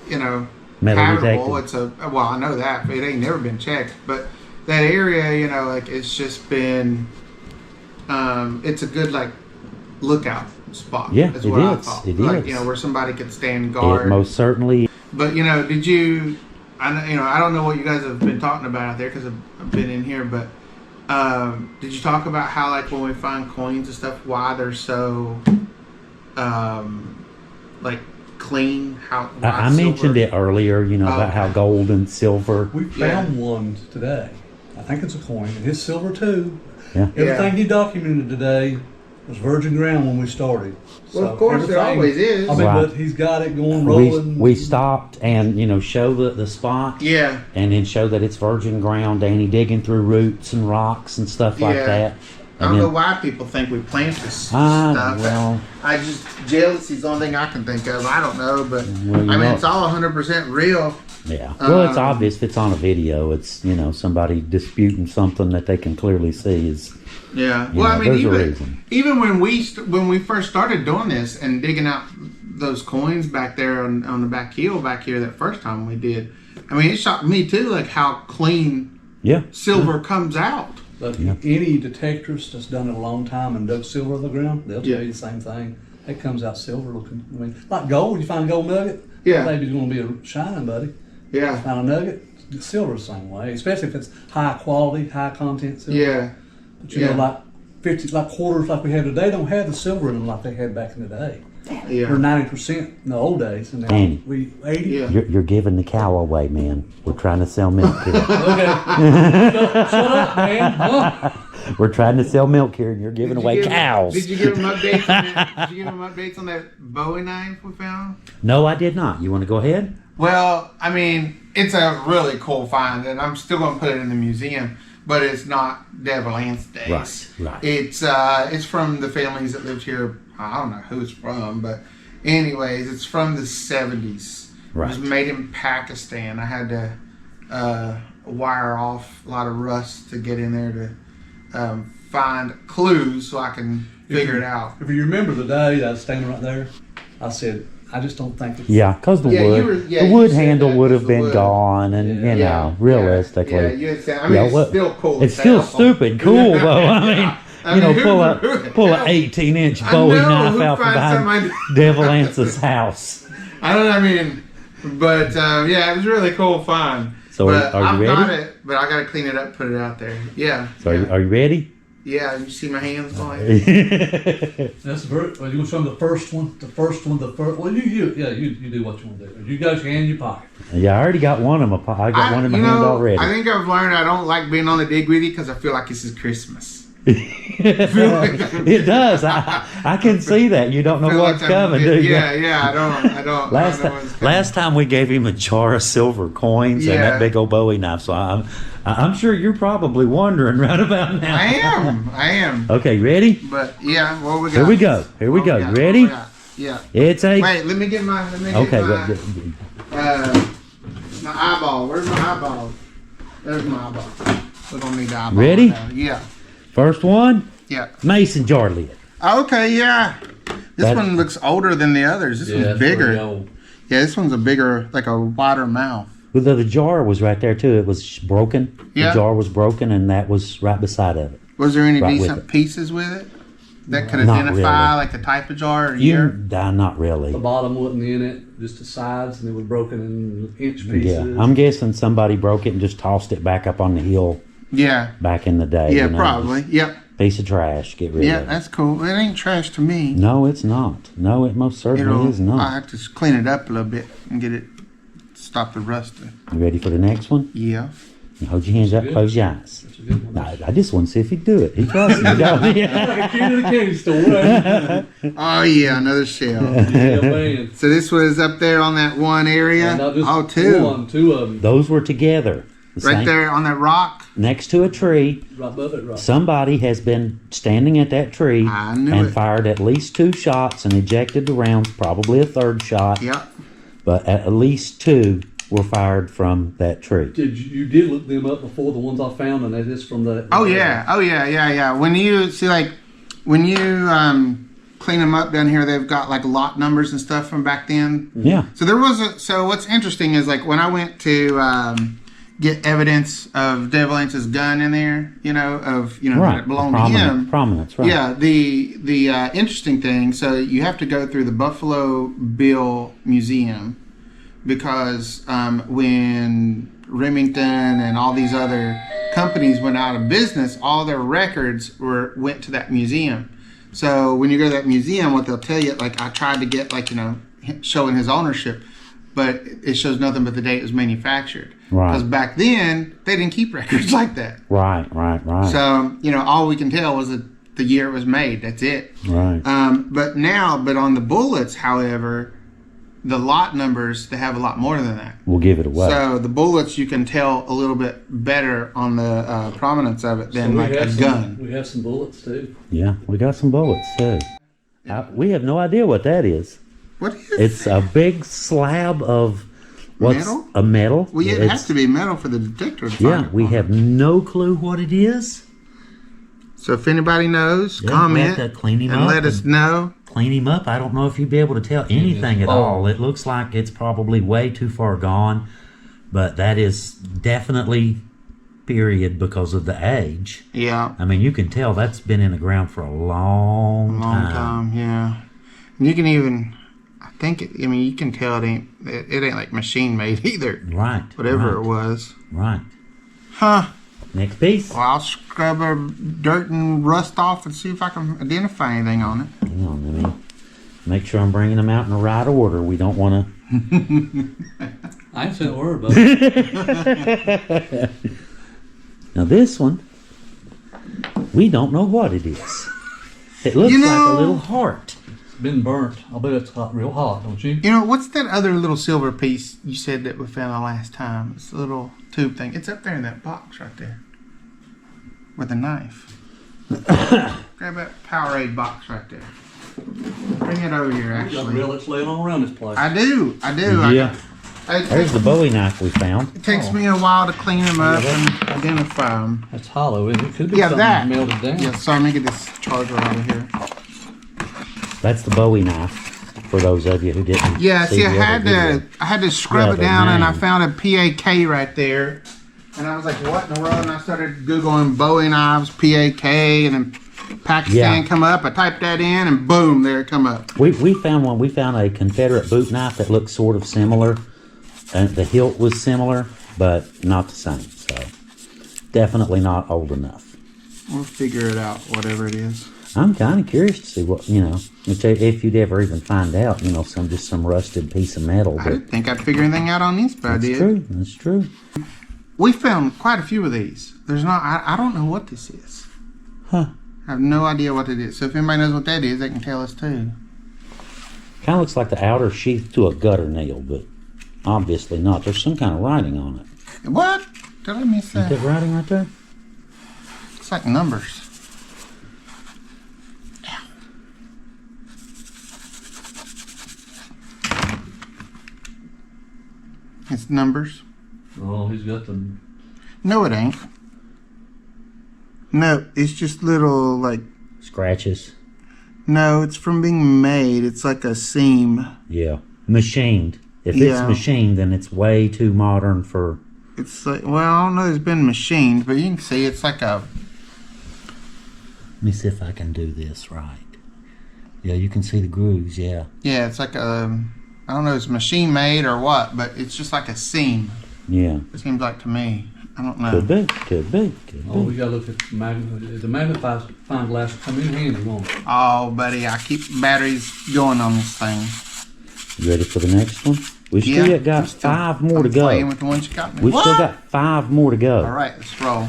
[SPEAKER 3] you know,
[SPEAKER 1] Metal
[SPEAKER 3] habitable.
[SPEAKER 1] detected.
[SPEAKER 3] It's well, I know that, but it ain't never been checked. But that area, you know, like it's just been. It's a good like lookout spot.
[SPEAKER 1] Yeah,
[SPEAKER 3] is
[SPEAKER 1] it
[SPEAKER 3] what I
[SPEAKER 1] is.
[SPEAKER 3] thought.
[SPEAKER 1] It
[SPEAKER 3] like,
[SPEAKER 1] is.
[SPEAKER 3] you know, where somebody could stand guard.
[SPEAKER 1] It most certainly.
[SPEAKER 3] But you know, did you? I know, you know, I don't know what you guys have been talking about out there because I've been in here. But did you talk about how, like, when we find coins and stuff, why they're so, like, clean? How
[SPEAKER 1] I mentioned it earlier. You know about how gold and silver.
[SPEAKER 2] We found one today. I think it's a coin, and it's silver too.
[SPEAKER 1] Yeah.
[SPEAKER 2] Everything he documented today was virgin ground when we started.
[SPEAKER 3] Well, of course, there
[SPEAKER 2] everything-
[SPEAKER 3] always is.
[SPEAKER 2] I mean,
[SPEAKER 1] Right.
[SPEAKER 2] but he's got it going rolling.
[SPEAKER 1] We stopped and show the spot.
[SPEAKER 3] Yeah.
[SPEAKER 1] And then show that it's virgin ground, Danny digging through roots and rocks and stuff like
[SPEAKER 3] Yeah.
[SPEAKER 1] that.
[SPEAKER 3] I don't know why people think we plant this stuff.
[SPEAKER 1] well.
[SPEAKER 3] I just jealousy's the only thing I can think of. I don't know, but
[SPEAKER 1] Well, you
[SPEAKER 3] I mean,
[SPEAKER 1] know-
[SPEAKER 3] it's all 100% real.
[SPEAKER 1] Yeah. Well, it's
[SPEAKER 3] Um,
[SPEAKER 1] obvious if it's on a video. It's somebody disputing something that they can clearly see is.
[SPEAKER 3] Yeah.
[SPEAKER 1] You
[SPEAKER 3] Well,
[SPEAKER 1] know,
[SPEAKER 3] I mean,
[SPEAKER 1] there's a reason.
[SPEAKER 3] even when we first started doing this and digging out those coins back there on the back hill back here that first time we did, I mean, it shocked me too, like how clean
[SPEAKER 1] Yeah.
[SPEAKER 3] silver comes out.
[SPEAKER 2] But
[SPEAKER 1] Yeah.
[SPEAKER 2] any detectorist that's done it a long time and dug silver on the ground, they'll
[SPEAKER 3] Yeah.
[SPEAKER 2] tell you the same thing. It comes out silver looking. I mean, like gold. You find a gold nugget,
[SPEAKER 3] Yeah.
[SPEAKER 2] that baby's going to be a shining, buddy.
[SPEAKER 3] Yeah.
[SPEAKER 2] Find a nugget, silver's the same way. Especially if it's high quality, high content silver.
[SPEAKER 3] Yeah.
[SPEAKER 2] But you know, like 50, like quarters like we have today, don't have the silver in them like they had back in the day. We're
[SPEAKER 3] Yeah.
[SPEAKER 2] 90% in the old days, and now
[SPEAKER 1] Danny.
[SPEAKER 2] we 80.
[SPEAKER 3] Yeah.
[SPEAKER 1] You're giving the cow away, man. We're trying to sell milk here.
[SPEAKER 2] Okay, shut up, man. Huh?
[SPEAKER 1] We're trying to sell milk here, and you're giving
[SPEAKER 3] Did you
[SPEAKER 1] away
[SPEAKER 3] give-
[SPEAKER 1] cows.
[SPEAKER 3] Did you give them updates? Did you give them updates on that Bowie knife we found?
[SPEAKER 1] No, I did not. You want to go ahead?
[SPEAKER 3] Well, I mean, it's a really cool find, and I'm still going to put it in the museum. But it's not Devil Anse days.
[SPEAKER 1] Right.
[SPEAKER 3] It's from the families that lived here. I don't know who it's from, but anyways, it's from the 70s.
[SPEAKER 1] Right.
[SPEAKER 3] It was made in Pakistan. I had to wire off a lot of rust to get in there to find clues so I can figure it out.
[SPEAKER 2] If you remember the day I was standing right there, I said, I just don't think it's.
[SPEAKER 1] Yeah, because the
[SPEAKER 3] Yeah,
[SPEAKER 1] wood,
[SPEAKER 3] you were- yeah,
[SPEAKER 1] the
[SPEAKER 3] you
[SPEAKER 1] wood
[SPEAKER 3] said
[SPEAKER 1] handle
[SPEAKER 3] that,
[SPEAKER 1] would have
[SPEAKER 3] the
[SPEAKER 1] been
[SPEAKER 3] wood.
[SPEAKER 1] gone, and
[SPEAKER 2] Yeah.
[SPEAKER 1] realistically,
[SPEAKER 3] Yeah, you had said, I mean, it's
[SPEAKER 1] well,
[SPEAKER 3] still cool.
[SPEAKER 1] It's
[SPEAKER 3] as
[SPEAKER 1] still
[SPEAKER 3] hell.
[SPEAKER 1] stupid cool though. I mean,
[SPEAKER 3] I mean,
[SPEAKER 1] pull an 18-inch
[SPEAKER 3] I
[SPEAKER 1] Bowie
[SPEAKER 3] know,
[SPEAKER 1] knife
[SPEAKER 3] who
[SPEAKER 1] out from
[SPEAKER 3] finds
[SPEAKER 1] behind
[SPEAKER 3] somebody-
[SPEAKER 1] Devil Anse's house.
[SPEAKER 3] I don't know. I mean, but yeah, it was a really cool find.
[SPEAKER 1] So
[SPEAKER 3] but
[SPEAKER 1] are you
[SPEAKER 3] I've
[SPEAKER 1] ready?
[SPEAKER 3] got it, but I got to clean it up, put it out there. Yeah.
[SPEAKER 1] So
[SPEAKER 3] yeah.
[SPEAKER 1] are you ready?
[SPEAKER 3] Yeah, you see my hands going.
[SPEAKER 2] That's very. Well, you want to show them the first one? Well, you do what you want to do. You got your hand in your pocket.
[SPEAKER 1] Yeah, I already got one in my I got one in my hand already.
[SPEAKER 3] I think I've learned I don't like being on the dig with you because I feel like this is Christmas.
[SPEAKER 1] It does. I can see that. You don't know
[SPEAKER 3] Feel
[SPEAKER 1] what's
[SPEAKER 3] like I'm-
[SPEAKER 1] coming, do you?
[SPEAKER 3] Yeah, I don't.
[SPEAKER 1] Last
[SPEAKER 3] I don't know what's
[SPEAKER 1] time,
[SPEAKER 3] coming.
[SPEAKER 1] last time we gave him a jar of silver coins and
[SPEAKER 3] Yeah.
[SPEAKER 1] that big old Bowie knife. So I'm sure you're probably wondering right about now.
[SPEAKER 3] I am.
[SPEAKER 1] Okay, ready?
[SPEAKER 3] But yeah, what we got?
[SPEAKER 1] Here we go. Here we
[SPEAKER 3] What
[SPEAKER 1] go.
[SPEAKER 3] got?
[SPEAKER 1] You ready?
[SPEAKER 3] What we got? Yeah.
[SPEAKER 1] It's a.
[SPEAKER 3] Wait, let me get my.
[SPEAKER 1] Okay.
[SPEAKER 3] My eyeball. Where's my eyeball? There's my eyeball. We're gonna need the eyeball.
[SPEAKER 1] Ready?
[SPEAKER 3] now. Yeah.
[SPEAKER 1] First one.
[SPEAKER 3] Yeah.
[SPEAKER 1] Mason jar lid.
[SPEAKER 3] Okay. Yeah. This
[SPEAKER 1] That-
[SPEAKER 3] one looks older than the others. This one's bigger. Yeah, this one's a bigger, like a wider mouth.
[SPEAKER 1] Well, the jar was right there too. It was broken.
[SPEAKER 3] Yeah.
[SPEAKER 1] The jar was broken, and that was right beside of it.
[SPEAKER 3] Was there any
[SPEAKER 1] Right with
[SPEAKER 3] decent
[SPEAKER 1] it.
[SPEAKER 3] pieces with it that could
[SPEAKER 1] Not
[SPEAKER 3] identify
[SPEAKER 1] really.
[SPEAKER 3] like the type of jar or year?
[SPEAKER 1] Not really.
[SPEAKER 2] The bottom wasn't in it, just the sides, and it was broken in inch pieces.
[SPEAKER 1] Yeah, I'm guessing somebody broke it and just tossed it back up on the hill
[SPEAKER 3] Yeah.
[SPEAKER 1] back in the day.
[SPEAKER 3] Yeah,
[SPEAKER 1] you know,
[SPEAKER 3] probably.
[SPEAKER 1] just
[SPEAKER 3] Yep.
[SPEAKER 1] piece of trash. Get rid
[SPEAKER 3] Yeah,
[SPEAKER 1] of it.
[SPEAKER 3] that's cool. It ain't trash to me.
[SPEAKER 1] No, it's not. No, it most certainly is
[SPEAKER 3] I
[SPEAKER 1] not.
[SPEAKER 3] have to clean it up a little bit and get it, stop the rusting.
[SPEAKER 1] You ready for the next one?
[SPEAKER 3] Yeah.
[SPEAKER 1] Hold your hands up,
[SPEAKER 2] Good.
[SPEAKER 1] close your eyes.
[SPEAKER 2] That's a good one.
[SPEAKER 1] No, I just want to see if he'd do it. He trusts me, don't he?
[SPEAKER 2] Like a kid in the candy store. Right?
[SPEAKER 3] Oh yeah, another shell.
[SPEAKER 2] Yeah, man.
[SPEAKER 3] So this was up there on that one area.
[SPEAKER 2] And not just
[SPEAKER 3] Oh, two.
[SPEAKER 2] one, two of them.
[SPEAKER 1] Those were together. The
[SPEAKER 3] Right
[SPEAKER 1] same-
[SPEAKER 3] there on that rock.
[SPEAKER 1] Next to a tree.
[SPEAKER 2] Right above it, right.
[SPEAKER 1] Somebody has been standing at that tree
[SPEAKER 3] I knew
[SPEAKER 1] and
[SPEAKER 3] it.
[SPEAKER 1] fired at least 2 shots and ejected the rounds, probably a third shot,
[SPEAKER 3] Yep.
[SPEAKER 1] but at least 2 were fired from that tree.
[SPEAKER 2] You did look them up before the ones I found, and that is from the.
[SPEAKER 3] Oh yeah. When you see when you clean them up down here, they've got like lot numbers and stuff from back then.
[SPEAKER 1] Yeah.
[SPEAKER 3] So so what's interesting is like when I went to get evidence of Devil Anse's gun in there, that
[SPEAKER 1] Right.
[SPEAKER 3] it belonged to him.
[SPEAKER 1] Prominence, right.
[SPEAKER 3] Yeah, the interesting thing, so you have to go through the Buffalo Bill Museum because when Remington and all these other companies went out of business, all their records went to that museum. So when you go to that museum, what they'll tell you, like I tried to get showing his ownership, but it shows nothing but the date it was manufactured.
[SPEAKER 1] Right.
[SPEAKER 3] Because back then they didn't keep records like that.
[SPEAKER 1] Right.
[SPEAKER 3] So all we can tell was the year it was made. That's it.
[SPEAKER 1] Right.
[SPEAKER 3] But on the bullets, however, the lot numbers, they have a lot more than that.
[SPEAKER 1] We'll give it away.
[SPEAKER 3] So the bullets, you can tell a little bit better on the prominence of it than like a gun.
[SPEAKER 2] We have some bullets too.
[SPEAKER 1] Yeah, we got some bullets too. We have no idea what that is.
[SPEAKER 3] What is
[SPEAKER 1] It's a big slab of
[SPEAKER 3] Metal?
[SPEAKER 1] A metal.
[SPEAKER 3] Well, yeah, it
[SPEAKER 1] It's-
[SPEAKER 3] has to be metal for the detector to
[SPEAKER 1] Yeah,
[SPEAKER 3] find it
[SPEAKER 1] we
[SPEAKER 3] on.
[SPEAKER 1] have no clue what it is.
[SPEAKER 3] So if anybody knows,
[SPEAKER 1] Yeah,
[SPEAKER 3] comment
[SPEAKER 1] we'll have to clean him
[SPEAKER 3] and
[SPEAKER 1] up
[SPEAKER 3] let us
[SPEAKER 1] and-
[SPEAKER 3] know.
[SPEAKER 1] Clean him up. I don't know if you'd be able to tell anything at all. It looks like it's probably way too far gone, but that is definitely period because of the age.
[SPEAKER 3] Yeah,
[SPEAKER 1] I mean, you can tell that's been in the ground for a long
[SPEAKER 3] time. Yeah, and you can even, you can tell it ain't like machine made either.
[SPEAKER 1] Right.
[SPEAKER 3] Whatever
[SPEAKER 1] right,
[SPEAKER 3] it was.
[SPEAKER 1] Right.
[SPEAKER 3] Huh.
[SPEAKER 1] Next piece.
[SPEAKER 3] Well, I'll scrub the dirt and rust off and see if I can identify anything on it.
[SPEAKER 1] Hang on, let me make sure I'm bringing them out in the right order. We don't want to.
[SPEAKER 2] I ain't saying a word about it.
[SPEAKER 1] Now this one, we don't know what it is. It looks
[SPEAKER 3] You
[SPEAKER 1] like
[SPEAKER 3] know-
[SPEAKER 1] a little heart.
[SPEAKER 2] It's been burnt. I bet it's hot, real hot, don't you?
[SPEAKER 3] What's that other little silver piece you said that we found the last time? It's a little tube thing. It's up there in that box right there. With a knife. Grab that Powerade box right there. Bring it over here,
[SPEAKER 2] You got
[SPEAKER 3] actually.
[SPEAKER 2] relics laying all around this place.
[SPEAKER 3] I do.
[SPEAKER 1] Yeah.
[SPEAKER 3] It
[SPEAKER 1] There's the Bowie knife we found.
[SPEAKER 3] takes me a while to clean them up and identify them.
[SPEAKER 2] That's hollow, isn't it? It could be
[SPEAKER 3] Yeah,
[SPEAKER 2] something
[SPEAKER 3] that.
[SPEAKER 2] melted down.
[SPEAKER 3] Yeah, sorry, let me get this charger out of here.
[SPEAKER 1] That's the Bowie knife. For those of you who didn't.
[SPEAKER 3] Yeah, see, I
[SPEAKER 1] the other
[SPEAKER 3] had
[SPEAKER 1] video.
[SPEAKER 3] to scrub
[SPEAKER 1] Yeah,
[SPEAKER 3] it
[SPEAKER 1] the
[SPEAKER 3] down, and I
[SPEAKER 1] name.
[SPEAKER 3] found a PAK right there, and I was like, "What in the world?" And I started googling Bowie knives, PAK, and then Pakistan
[SPEAKER 1] Yeah.
[SPEAKER 3] come up. I typed that in, and boom, there it come up.
[SPEAKER 1] We found one. We found a Confederate boot knife that looked sort of similar, and the hilt was similar, but not the same. So definitely not old enough.
[SPEAKER 3] We'll figure it out, whatever it is.
[SPEAKER 1] I'm kind of curious to see what if you'd ever even find out. Some rusted piece of metal.
[SPEAKER 3] I
[SPEAKER 1] But
[SPEAKER 3] didn't think I'd figure anything out on these, but I
[SPEAKER 1] that's
[SPEAKER 3] did.
[SPEAKER 1] true. That's true.
[SPEAKER 3] We found quite a few of these. There's not. I don't know what this is.
[SPEAKER 1] Huh?
[SPEAKER 3] I have no idea what it is. So if anybody knows what that is, they can tell us too.
[SPEAKER 1] Kind of looks like the outer sheath to a gutter nail, but obviously not. There's some kind of writing on it.
[SPEAKER 3] What? Did I miss
[SPEAKER 1] Is
[SPEAKER 3] that?
[SPEAKER 1] that writing right there?
[SPEAKER 3] It's like numbers. It's numbers.
[SPEAKER 2] Oh, he's got the.
[SPEAKER 3] No, it ain't. No, it's just little, like,
[SPEAKER 1] Scratches.
[SPEAKER 3] no, it's from being made. It's like a seam.
[SPEAKER 1] Yeah. Machined. If
[SPEAKER 3] Yeah.
[SPEAKER 1] it's machined, then it's way too modern for.
[SPEAKER 3] It's like, well, I don't know. It's been machined, but you can see it's like a.
[SPEAKER 1] Let me see if I can do this right. Yeah, you can see the grooves. Yeah.
[SPEAKER 3] Yeah, it's like a. I don't know. It's machine made or what, but it's just like a seam.
[SPEAKER 1] Yeah.
[SPEAKER 3] It seems like to me. I don't know.
[SPEAKER 1] Could be. Could be. Could
[SPEAKER 2] Oh, we
[SPEAKER 1] be.
[SPEAKER 2] gotta look at the magnifying glass will come in handy, won't it?
[SPEAKER 3] Oh, buddy, I keep batteries going on this thing.
[SPEAKER 1] You ready for the next one? We still
[SPEAKER 3] I'm
[SPEAKER 1] got
[SPEAKER 3] still-
[SPEAKER 1] 5 more
[SPEAKER 3] I'm
[SPEAKER 1] to go.
[SPEAKER 3] Playing with the ones you got me.
[SPEAKER 1] We
[SPEAKER 3] What?
[SPEAKER 1] still got 5 more to go.
[SPEAKER 3] All right, let's roll.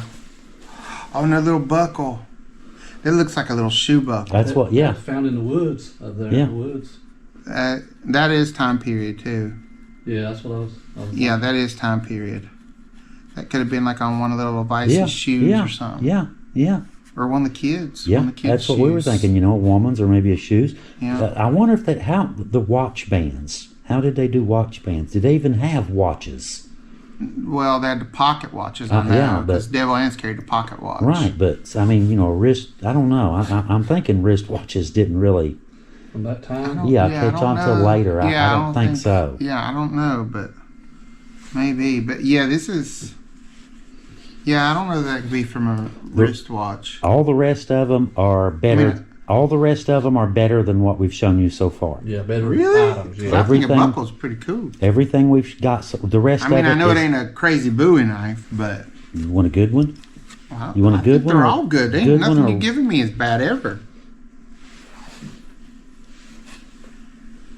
[SPEAKER 3] Oh, another little buckle. It looks like a little shoe buckle.
[SPEAKER 1] That's what. Yeah.
[SPEAKER 2] Found in the woods up there
[SPEAKER 1] Yeah.
[SPEAKER 2] in the woods.
[SPEAKER 3] That is time period too.
[SPEAKER 2] Yeah, that's what I was
[SPEAKER 3] Yeah, that is time period. That could have been like on one of the little Vice's
[SPEAKER 1] Yeah.
[SPEAKER 3] shoes
[SPEAKER 1] Yeah.
[SPEAKER 3] or something.
[SPEAKER 1] Yeah. Yeah.
[SPEAKER 3] Or one of the kids.
[SPEAKER 1] Yeah.
[SPEAKER 3] One of the kids'
[SPEAKER 1] That's what we were
[SPEAKER 3] shoes.
[SPEAKER 1] thinking. A woman's or maybe a shoes.
[SPEAKER 3] Yeah.
[SPEAKER 1] I wonder if how the watch bands. How did they do watch bands? Did they even have watches?
[SPEAKER 3] Well, they had the pocket watches on
[SPEAKER 1] yeah,
[SPEAKER 3] that. Because Devil Anse carried a pocket watch.
[SPEAKER 1] Right, but I mean, a wrist. I don't know. I'm thinking wristwatches didn't really.
[SPEAKER 2] from that time.
[SPEAKER 1] Yeah,
[SPEAKER 3] I
[SPEAKER 1] catch
[SPEAKER 3] don't
[SPEAKER 1] on till
[SPEAKER 3] know.
[SPEAKER 1] later.
[SPEAKER 3] Yeah,
[SPEAKER 1] I don't think so.
[SPEAKER 3] Yeah, I don't know, but maybe. But yeah, this is. Yeah, I don't know that could be from a wristwatch.
[SPEAKER 1] All the rest of them are better.
[SPEAKER 3] I mean,
[SPEAKER 1] all the rest of them are better than what we've shown you so far.
[SPEAKER 2] Yeah, better
[SPEAKER 3] Really?
[SPEAKER 2] items.
[SPEAKER 3] I
[SPEAKER 2] Yeah.
[SPEAKER 3] think a
[SPEAKER 1] Everything-
[SPEAKER 3] buckle's pretty cool.
[SPEAKER 1] Everything we've got. The rest
[SPEAKER 3] I mean,
[SPEAKER 1] of it.
[SPEAKER 3] I know it
[SPEAKER 1] is-
[SPEAKER 3] ain't a crazy Bowie knife, but
[SPEAKER 1] You want a good one?
[SPEAKER 3] well,
[SPEAKER 1] You want a
[SPEAKER 3] I
[SPEAKER 1] good
[SPEAKER 3] think
[SPEAKER 1] one
[SPEAKER 3] They're
[SPEAKER 1] or-
[SPEAKER 3] all good. Ain't
[SPEAKER 1] good one
[SPEAKER 3] nothing
[SPEAKER 1] or-
[SPEAKER 3] you're giving me is bad ever.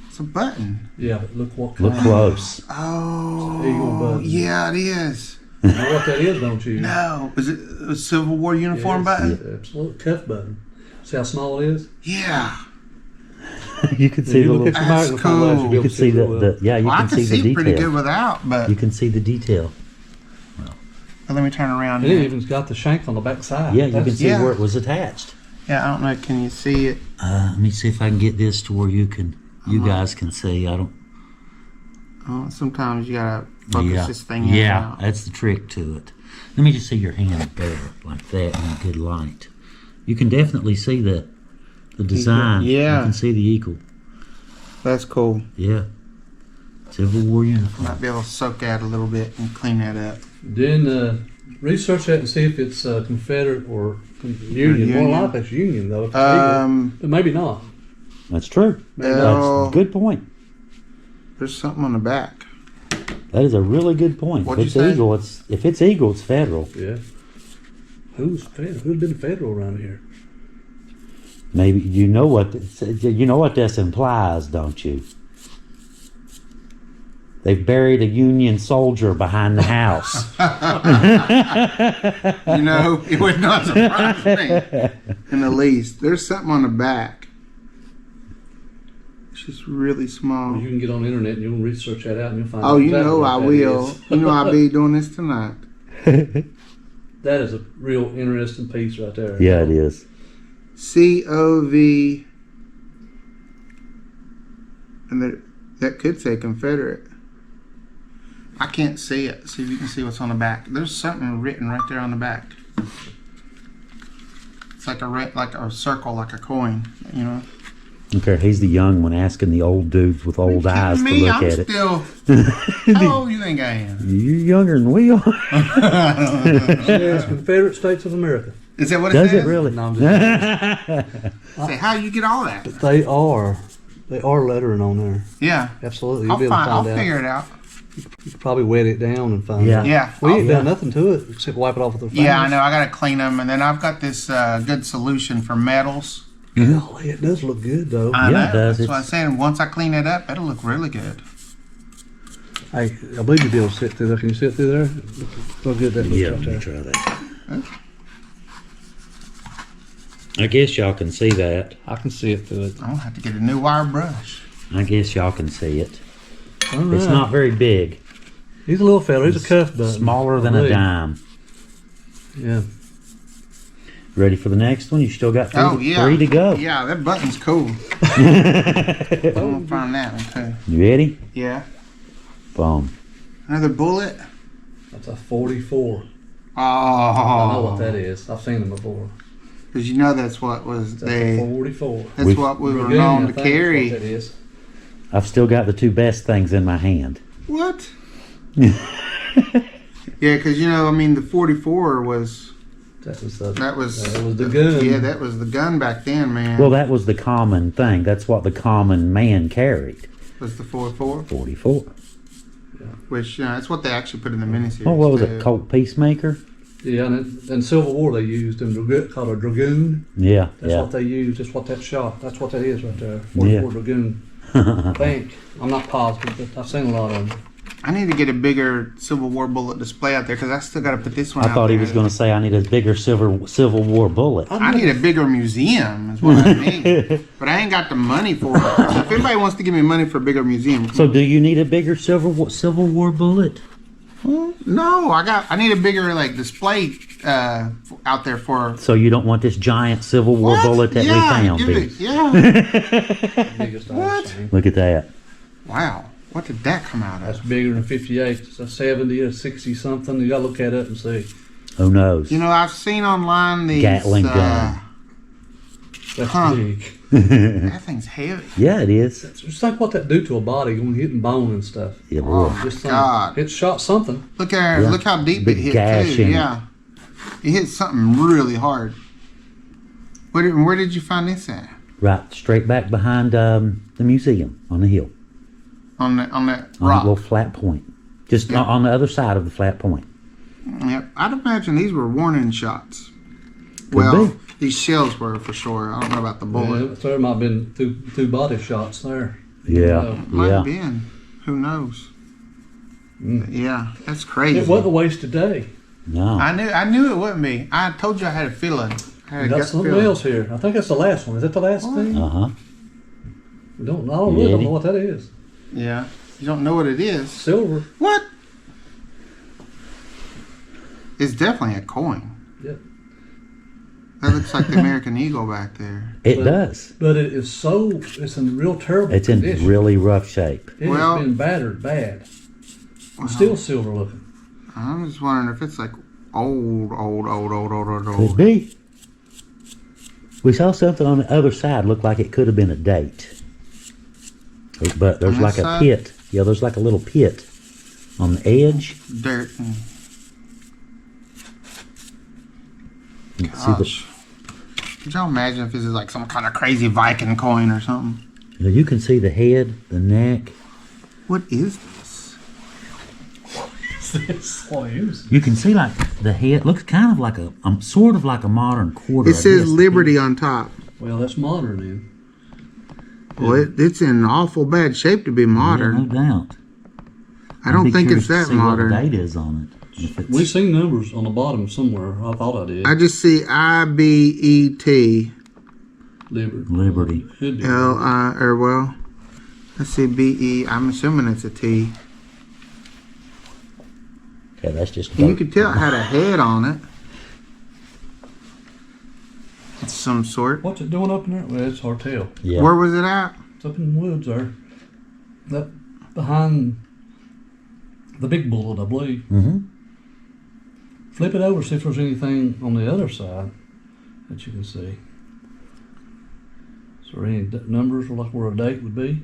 [SPEAKER 3] It's a button.
[SPEAKER 2] Yeah, but look what
[SPEAKER 1] Look
[SPEAKER 2] kind.
[SPEAKER 1] close.
[SPEAKER 3] Oh,
[SPEAKER 2] Eagle button.
[SPEAKER 3] yeah, it is.
[SPEAKER 2] You know what that is, don't you?
[SPEAKER 3] No, is it a Civil War uniform
[SPEAKER 2] Yes,
[SPEAKER 3] button?
[SPEAKER 2] yeah, absolute cuff button. See how small it is?
[SPEAKER 3] Yeah.
[SPEAKER 1] You can
[SPEAKER 2] If
[SPEAKER 1] see
[SPEAKER 2] you
[SPEAKER 1] the
[SPEAKER 2] look
[SPEAKER 1] little.
[SPEAKER 2] at your
[SPEAKER 3] That's
[SPEAKER 2] magnifying glass,
[SPEAKER 3] cool.
[SPEAKER 2] you'll be
[SPEAKER 1] You
[SPEAKER 2] able
[SPEAKER 1] can
[SPEAKER 2] to
[SPEAKER 1] see
[SPEAKER 2] it real well.
[SPEAKER 1] the yeah. You
[SPEAKER 3] Well, I
[SPEAKER 1] can
[SPEAKER 3] can
[SPEAKER 1] see
[SPEAKER 3] see
[SPEAKER 1] the
[SPEAKER 3] it pretty good
[SPEAKER 1] detail.
[SPEAKER 3] without, but
[SPEAKER 1] You can see the detail.
[SPEAKER 3] let me turn around
[SPEAKER 2] And it
[SPEAKER 3] here.
[SPEAKER 2] even's got the shank on the back side.
[SPEAKER 1] Yeah, you can
[SPEAKER 2] That's-
[SPEAKER 1] see
[SPEAKER 3] Yeah.
[SPEAKER 1] where it was attached.
[SPEAKER 3] Yeah, I don't know. Can you see it?
[SPEAKER 1] Let me see if I can get this to where you guys can see. I don't.
[SPEAKER 3] Oh, sometimes you gotta focus
[SPEAKER 1] Yeah,
[SPEAKER 3] this thing in.
[SPEAKER 1] yeah,
[SPEAKER 3] and out.
[SPEAKER 1] that's the trick to it. Let me just see your hand there, like that, in a good light. You can definitely see the design.
[SPEAKER 3] Yeah.
[SPEAKER 1] You can see the eagle.
[SPEAKER 3] That's cool.
[SPEAKER 1] Yeah. Civil War uniform.
[SPEAKER 3] Might be able to soak that a little bit and clean that up.
[SPEAKER 2] Then research that and see if it's Confederate or Union.
[SPEAKER 3] Union.
[SPEAKER 2] More likely it's Union, though. If it's Eagle. But maybe not.
[SPEAKER 1] That's true.
[SPEAKER 3] Oh.
[SPEAKER 1] That's a good point.
[SPEAKER 3] There's something on the back.
[SPEAKER 1] That is a really good point.
[SPEAKER 3] What'd
[SPEAKER 1] If
[SPEAKER 3] you
[SPEAKER 1] it's
[SPEAKER 3] say?
[SPEAKER 1] eagle, if it's eagle, it's federal.
[SPEAKER 2] Yeah. Who's been federal around here?
[SPEAKER 1] Maybe you know what this implies, don't you? They've buried a Union soldier behind the house.
[SPEAKER 3] You know, it would not surprise me in the least. There's something on the back. It's just really small.
[SPEAKER 2] You can get on the internet and you'll research that out and you'll find
[SPEAKER 3] Oh,
[SPEAKER 2] out
[SPEAKER 3] you
[SPEAKER 2] exactly
[SPEAKER 3] know
[SPEAKER 2] what
[SPEAKER 3] I
[SPEAKER 2] that
[SPEAKER 3] will.
[SPEAKER 2] is.
[SPEAKER 3] You know I'll be doing this tonight.
[SPEAKER 2] That is a real interesting piece right there.
[SPEAKER 1] Yeah, it is.
[SPEAKER 3] COV, and that could say Confederate. I can't see it. See if you can see what's on the back. There's something written right there on the back. It's like a circle, like a coin. You know.
[SPEAKER 1] Okay, he's the young one asking the old dudes with old eyes to
[SPEAKER 3] Me,
[SPEAKER 1] look
[SPEAKER 3] I'm
[SPEAKER 1] at it.
[SPEAKER 3] still. How old do you think I am?
[SPEAKER 1] You're younger than we are.
[SPEAKER 2] It's Confederate States of America.
[SPEAKER 3] Is that what it
[SPEAKER 1] Does
[SPEAKER 3] says?
[SPEAKER 1] it really?
[SPEAKER 2] No, I'm just
[SPEAKER 3] Say, how you get all that?
[SPEAKER 2] They are lettering on there.
[SPEAKER 3] Yeah.
[SPEAKER 2] Absolutely.
[SPEAKER 3] I'll
[SPEAKER 2] You'll be able to
[SPEAKER 3] I'll
[SPEAKER 2] find out.
[SPEAKER 3] figure it out.
[SPEAKER 2] You could probably wet it down and find
[SPEAKER 1] Yeah.
[SPEAKER 2] out.
[SPEAKER 3] Yeah.
[SPEAKER 2] We ain't
[SPEAKER 1] Yeah.
[SPEAKER 2] done nothing to it except wipe it off with our fingers.
[SPEAKER 3] Yeah, I know. I gotta clean them, and then I've got this good solution for metals.
[SPEAKER 2] Golly, it does look good though.
[SPEAKER 3] I
[SPEAKER 1] Yeah,
[SPEAKER 3] know.
[SPEAKER 1] it does.
[SPEAKER 3] That's what I'm saying. Once I clean it up, it'll look really good.
[SPEAKER 2] Hey, I believe you'll be able to sit through there. Can you sit through there? Look good that looks
[SPEAKER 1] Yeah,
[SPEAKER 2] right
[SPEAKER 1] let me
[SPEAKER 2] there.
[SPEAKER 1] try that. I guess y'all can see that.
[SPEAKER 2] I can see it through it.
[SPEAKER 3] I'll have to get a new wire brush.
[SPEAKER 1] I guess y'all can see it.
[SPEAKER 2] All
[SPEAKER 1] It's
[SPEAKER 2] right.
[SPEAKER 1] not very big.
[SPEAKER 2] He's a little fella. He's a cuff button.
[SPEAKER 1] Smaller than a
[SPEAKER 2] Really.
[SPEAKER 1] dime.
[SPEAKER 2] Yeah.
[SPEAKER 1] Ready for the next one? You still got three to go.
[SPEAKER 3] Yeah, that button's cool. I'm gonna find that one too.
[SPEAKER 1] You ready?
[SPEAKER 3] Yeah.
[SPEAKER 1] Boom.
[SPEAKER 3] Another bullet.
[SPEAKER 2] That's a 44.
[SPEAKER 3] Oh.
[SPEAKER 2] I know what that is. I've seen them before.
[SPEAKER 3] Because you know that's what was
[SPEAKER 2] That's a
[SPEAKER 3] they.
[SPEAKER 2] 44.
[SPEAKER 3] That's what we were
[SPEAKER 2] Dragoon,
[SPEAKER 3] known
[SPEAKER 2] I
[SPEAKER 3] to
[SPEAKER 2] think, is
[SPEAKER 3] carry.
[SPEAKER 2] what that is.
[SPEAKER 1] I've still got the two best things in my hand.
[SPEAKER 3] What? Yeah, because I mean, the 44 was.
[SPEAKER 2] That was
[SPEAKER 3] That was
[SPEAKER 2] the gun.
[SPEAKER 3] Yeah, that was the gun back then, man.
[SPEAKER 1] Well, that was the common thing. That's what the common man carried.
[SPEAKER 3] Was the 44?
[SPEAKER 1] 44.
[SPEAKER 3] Which that's what they actually put in the miniseries.
[SPEAKER 1] Oh, what was
[SPEAKER 3] too.
[SPEAKER 1] it? Colt Peacemaker?
[SPEAKER 2] Yeah, and in Civil War they used them called a dragoon.
[SPEAKER 1] Yeah,
[SPEAKER 2] That's
[SPEAKER 1] yeah.
[SPEAKER 2] what they used. That's what that shot. That's what that is right there. 44 dragoon. I think. I'm not positive, but I've seen a lot of them.
[SPEAKER 3] I need to get a bigger Civil War bullet display out there because I still got to put this one
[SPEAKER 1] I
[SPEAKER 3] out
[SPEAKER 1] thought he
[SPEAKER 3] there.
[SPEAKER 1] was going to say I need a bigger Civil War bullet.
[SPEAKER 3] I need a bigger museum is what I need. But I ain't got the money for it. So if anybody wants to give me money for a bigger museum.
[SPEAKER 1] So do you need a bigger Civil War bullet?
[SPEAKER 3] No, I need a bigger display out there for.
[SPEAKER 1] So you don't want this giant Civil War bullet that we found,
[SPEAKER 3] give
[SPEAKER 1] do
[SPEAKER 3] it,
[SPEAKER 1] you?
[SPEAKER 3] yeah.
[SPEAKER 2] Biggest I've
[SPEAKER 3] What?
[SPEAKER 2] seen.
[SPEAKER 1] Look at that.
[SPEAKER 3] Wow. What did that come out
[SPEAKER 2] That's
[SPEAKER 3] of?
[SPEAKER 2] bigger than 58. It's a 70 or 60 something. You gotta look at it and see.
[SPEAKER 1] Who knows?
[SPEAKER 3] I've seen online these
[SPEAKER 1] Gatling gun.
[SPEAKER 2] That's big.
[SPEAKER 3] That thing's heavy.
[SPEAKER 1] Yeah, it is.
[SPEAKER 2] Just think what that do to a body when hitting bone and stuff.
[SPEAKER 1] Yeah, boy.
[SPEAKER 2] Just think,
[SPEAKER 3] God.
[SPEAKER 2] it shot something.
[SPEAKER 3] Look at
[SPEAKER 1] Yeah.
[SPEAKER 3] look how deep
[SPEAKER 1] Big
[SPEAKER 3] it hit
[SPEAKER 1] gash
[SPEAKER 3] too.
[SPEAKER 1] in it.
[SPEAKER 3] Yeah, it hit something really hard. Where did you find this at?
[SPEAKER 1] Right, straight back behind the museum on the hill.
[SPEAKER 3] On that
[SPEAKER 1] On that
[SPEAKER 3] rock.
[SPEAKER 1] little flat point. Just
[SPEAKER 3] Yeah.
[SPEAKER 1] on the other side of the flat point.
[SPEAKER 3] Yep. I'd imagine these were warning shots.
[SPEAKER 1] be.
[SPEAKER 3] These shells were for sure. I don't know about the bullet.
[SPEAKER 2] Yeah, there might have been two body shots there.
[SPEAKER 1] Yeah,
[SPEAKER 3] Might
[SPEAKER 1] yeah.
[SPEAKER 3] have been. Who knows?
[SPEAKER 2] Mm.
[SPEAKER 3] Yeah, that's crazy.
[SPEAKER 2] It wasn't a wasted day.
[SPEAKER 1] No.
[SPEAKER 3] I knew it wouldn't be. I told you I had a feeling. I had
[SPEAKER 2] We
[SPEAKER 3] a
[SPEAKER 2] got
[SPEAKER 3] gut
[SPEAKER 2] something
[SPEAKER 3] feeling.
[SPEAKER 2] else here. I think that's the last one. Is that the last thing?
[SPEAKER 1] Uh-huh.
[SPEAKER 2] I don't really
[SPEAKER 1] Yeti.
[SPEAKER 2] know what that is.
[SPEAKER 3] Yeah. You don't know what it is.
[SPEAKER 2] Silver.
[SPEAKER 3] What? It's definitely a coin.
[SPEAKER 2] Yep.
[SPEAKER 3] That looks like the American Eagle back there.
[SPEAKER 1] It
[SPEAKER 2] But-
[SPEAKER 1] does.
[SPEAKER 2] But it's in real terrible
[SPEAKER 1] It's in
[SPEAKER 2] condition.
[SPEAKER 1] really rough shape.
[SPEAKER 2] It
[SPEAKER 3] Well-
[SPEAKER 2] has been battered bad.
[SPEAKER 3] Wow.
[SPEAKER 2] Still silver looking.
[SPEAKER 3] I'm just wondering if it's like old.
[SPEAKER 1] Could be. We saw something on the other side. Looked like it could have been a date. But there's
[SPEAKER 3] On
[SPEAKER 1] like
[SPEAKER 3] this
[SPEAKER 1] a
[SPEAKER 3] side?
[SPEAKER 1] pit. Yeah, there's like a little pit on the edge.
[SPEAKER 3] Dirt.
[SPEAKER 1] You can see the,
[SPEAKER 3] Gosh. Could y'all imagine if this is like some kind of crazy Viking coin or something?
[SPEAKER 1] you can see the head, the neck.
[SPEAKER 3] What is this?
[SPEAKER 1] You can see like the head looks kind of like sort of like a modern quarter.
[SPEAKER 3] It says Liberty on top.
[SPEAKER 2] Well, that's modern then.
[SPEAKER 3] Well, it's in awful bad shape to be modern.
[SPEAKER 1] Yeah, no doubt.
[SPEAKER 3] I don't
[SPEAKER 1] I'd be
[SPEAKER 3] think
[SPEAKER 1] curious
[SPEAKER 3] it's
[SPEAKER 1] to
[SPEAKER 3] that
[SPEAKER 1] see
[SPEAKER 3] modern.
[SPEAKER 1] What the date is on it. If it's,
[SPEAKER 2] We seen numbers on the bottom somewhere. I thought I did.
[SPEAKER 3] I just see IBET
[SPEAKER 1] Liberty.
[SPEAKER 2] Could be.
[SPEAKER 3] LI or well, let's see BE. I'm assuming it's a T.
[SPEAKER 1] Okay, that's just.
[SPEAKER 3] And you could tell it had a head on it. It's some sort.
[SPEAKER 2] What's it doing up in there? Well, it's hard to tell.
[SPEAKER 1] Yeah.
[SPEAKER 3] Where was it at?
[SPEAKER 2] It's up in the woods there. That behind the big bullet, I believe.
[SPEAKER 1] Mm-hmm.
[SPEAKER 2] Flip it over, see if there's anything on the other side that you can see. Is there any numbers or like where a date would be?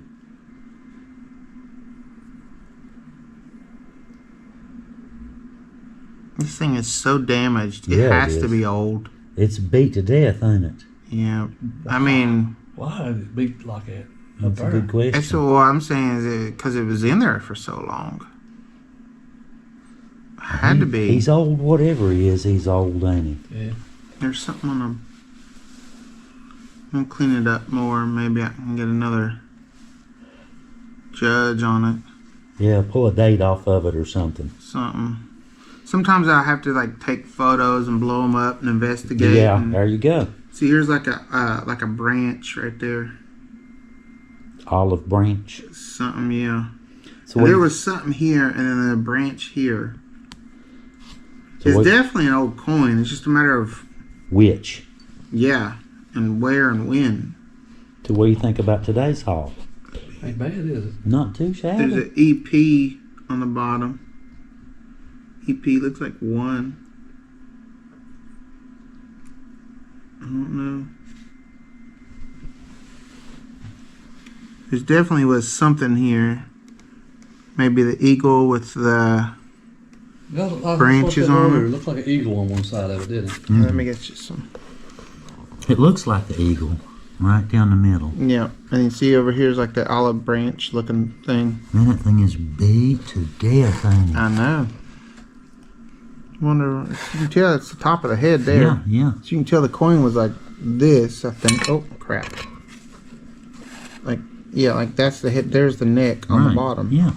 [SPEAKER 3] This thing is so damaged. It
[SPEAKER 1] Yeah, it
[SPEAKER 3] has to
[SPEAKER 1] is.
[SPEAKER 3] be old.
[SPEAKER 1] It's beat to death, ain't it?
[SPEAKER 3] Yeah. I mean,
[SPEAKER 2] Why did it beat like that?
[SPEAKER 1] That's a
[SPEAKER 2] there.
[SPEAKER 1] good question.
[SPEAKER 3] that's what I'm saying is because it was in there for so long. Had to be.
[SPEAKER 1] He's old, whatever he is. He's old, ain't he?
[SPEAKER 2] Yeah.
[SPEAKER 3] There's something on him. I'm gonna clean it up more. Maybe I can get another judge on it.
[SPEAKER 1] Yeah, pull a date off of it or something.
[SPEAKER 3] Something. Sometimes I have to like take photos and blow them up and investigate.
[SPEAKER 1] Yeah,
[SPEAKER 3] and
[SPEAKER 1] there you go.
[SPEAKER 3] see, here's like a branch right there.
[SPEAKER 1] Olive branch.
[SPEAKER 3] Something, yeah.
[SPEAKER 1] So
[SPEAKER 3] And
[SPEAKER 1] what-
[SPEAKER 3] there was something here, and then a branch here.
[SPEAKER 1] So
[SPEAKER 3] It's
[SPEAKER 1] what-
[SPEAKER 3] definitely an old coin. It's just a matter of
[SPEAKER 1] which?
[SPEAKER 3] yeah, and where and when.
[SPEAKER 1] So what do you think about today's haul?
[SPEAKER 2] Ain't bad, is it?
[SPEAKER 1] Not too
[SPEAKER 3] There's
[SPEAKER 1] shabby.
[SPEAKER 3] an EP on the bottom. EP looks like 1. I don't know. There definitely was something here. Maybe the eagle with the branches on it.
[SPEAKER 2] It looked like an eagle on one side of it, didn't it?
[SPEAKER 3] Let me get you some.
[SPEAKER 1] It looks like the eagle, right down the middle.
[SPEAKER 3] Yeah, and you see over here is like the olive branch looking thing.
[SPEAKER 1] Man, that thing is beat to death, ain't it?
[SPEAKER 3] I know. Wonder, you can tell it's the top of the head there.
[SPEAKER 1] Yeah, yeah.
[SPEAKER 3] So you can tell the coin was like this, I think. Oh, crap. Like, yeah, like that's the head. There's the neck on the bottom.
[SPEAKER 1] Yeah.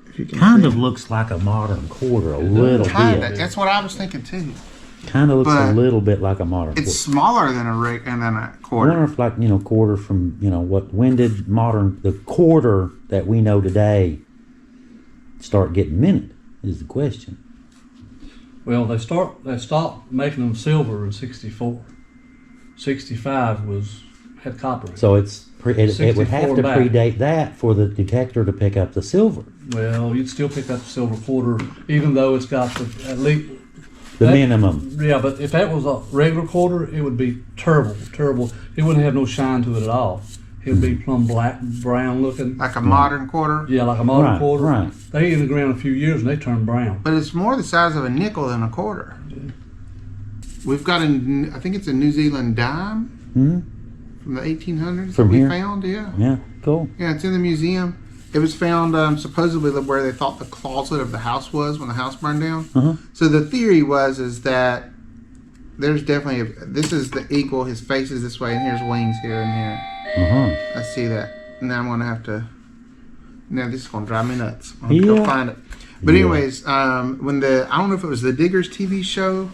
[SPEAKER 3] If you can
[SPEAKER 1] Kind
[SPEAKER 3] see.
[SPEAKER 1] of looks like a modern quarter, a little
[SPEAKER 3] Kinda.
[SPEAKER 1] bit.
[SPEAKER 3] That's what I was thinking too.
[SPEAKER 1] Kind of looks
[SPEAKER 3] But
[SPEAKER 1] a little bit like a modern
[SPEAKER 3] It's
[SPEAKER 1] quarter.
[SPEAKER 3] smaller than a
[SPEAKER 1] I
[SPEAKER 3] quarter.
[SPEAKER 1] wonder if, like, quarter from, when did the quarter that we know today start getting minted is the question.
[SPEAKER 2] Well, they stopped making them silver in 64. 65 had copper in it.
[SPEAKER 1] So it would have
[SPEAKER 2] 64
[SPEAKER 1] to
[SPEAKER 2] back.
[SPEAKER 1] predate that for the detector to pick up the silver,
[SPEAKER 2] Well, you'd still pick up the silver quarter, even though it's got at least
[SPEAKER 1] the minimum.
[SPEAKER 2] Yeah, but if that was a regular quarter, it would be terrible. It wouldn't have no shine to it at all. It would be plumb black, brown looking.
[SPEAKER 3] Like a modern quarter.
[SPEAKER 2] Yeah, like a modern
[SPEAKER 1] Right,
[SPEAKER 2] quarter.
[SPEAKER 1] right.
[SPEAKER 2] They in the ground a few years and they turn brown.
[SPEAKER 3] But it's more the size of a nickel than a quarter. We've got I think it's a New Zealand dime from the 1800s
[SPEAKER 1] From
[SPEAKER 3] that we
[SPEAKER 1] here?
[SPEAKER 3] found. Yeah.
[SPEAKER 1] Yeah, cool.
[SPEAKER 3] Yeah, it's in the museum. It was found supposedly where they thought the closet of the house was when the house burned down.
[SPEAKER 1] Uh-huh.
[SPEAKER 3] So the theory is that there's definitely this is the eagle. His face is this way, and here's wings here and here.
[SPEAKER 1] Uh-huh.
[SPEAKER 3] I see that. Now I'm gonna have to. Now this is gonna drive me nuts. I'm gonna go
[SPEAKER 1] Yeah.
[SPEAKER 3] find it. But
[SPEAKER 1] Yeah.
[SPEAKER 3] anyways, when I don't know if it was the Diggers TV show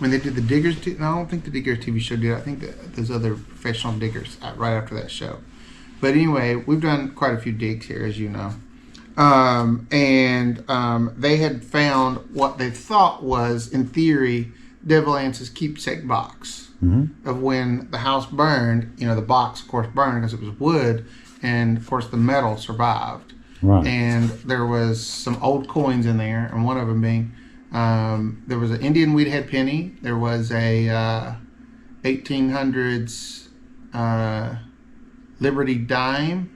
[SPEAKER 3] when they did the Diggers. No, I don't think the Diggers TV show did. I think there's other professional diggers right after that show. But anyway, we've done quite a few digs here, as you know. They had found what they thought was, in theory, Devil Anse's keepsake box of when the house burned. The box, of course, burned because it was wood, and of course the metal survived.
[SPEAKER 1] Right.
[SPEAKER 3] And there was some old coins in there, and one of them being there was an Indian weed head penny. There was a 1800s Liberty dime.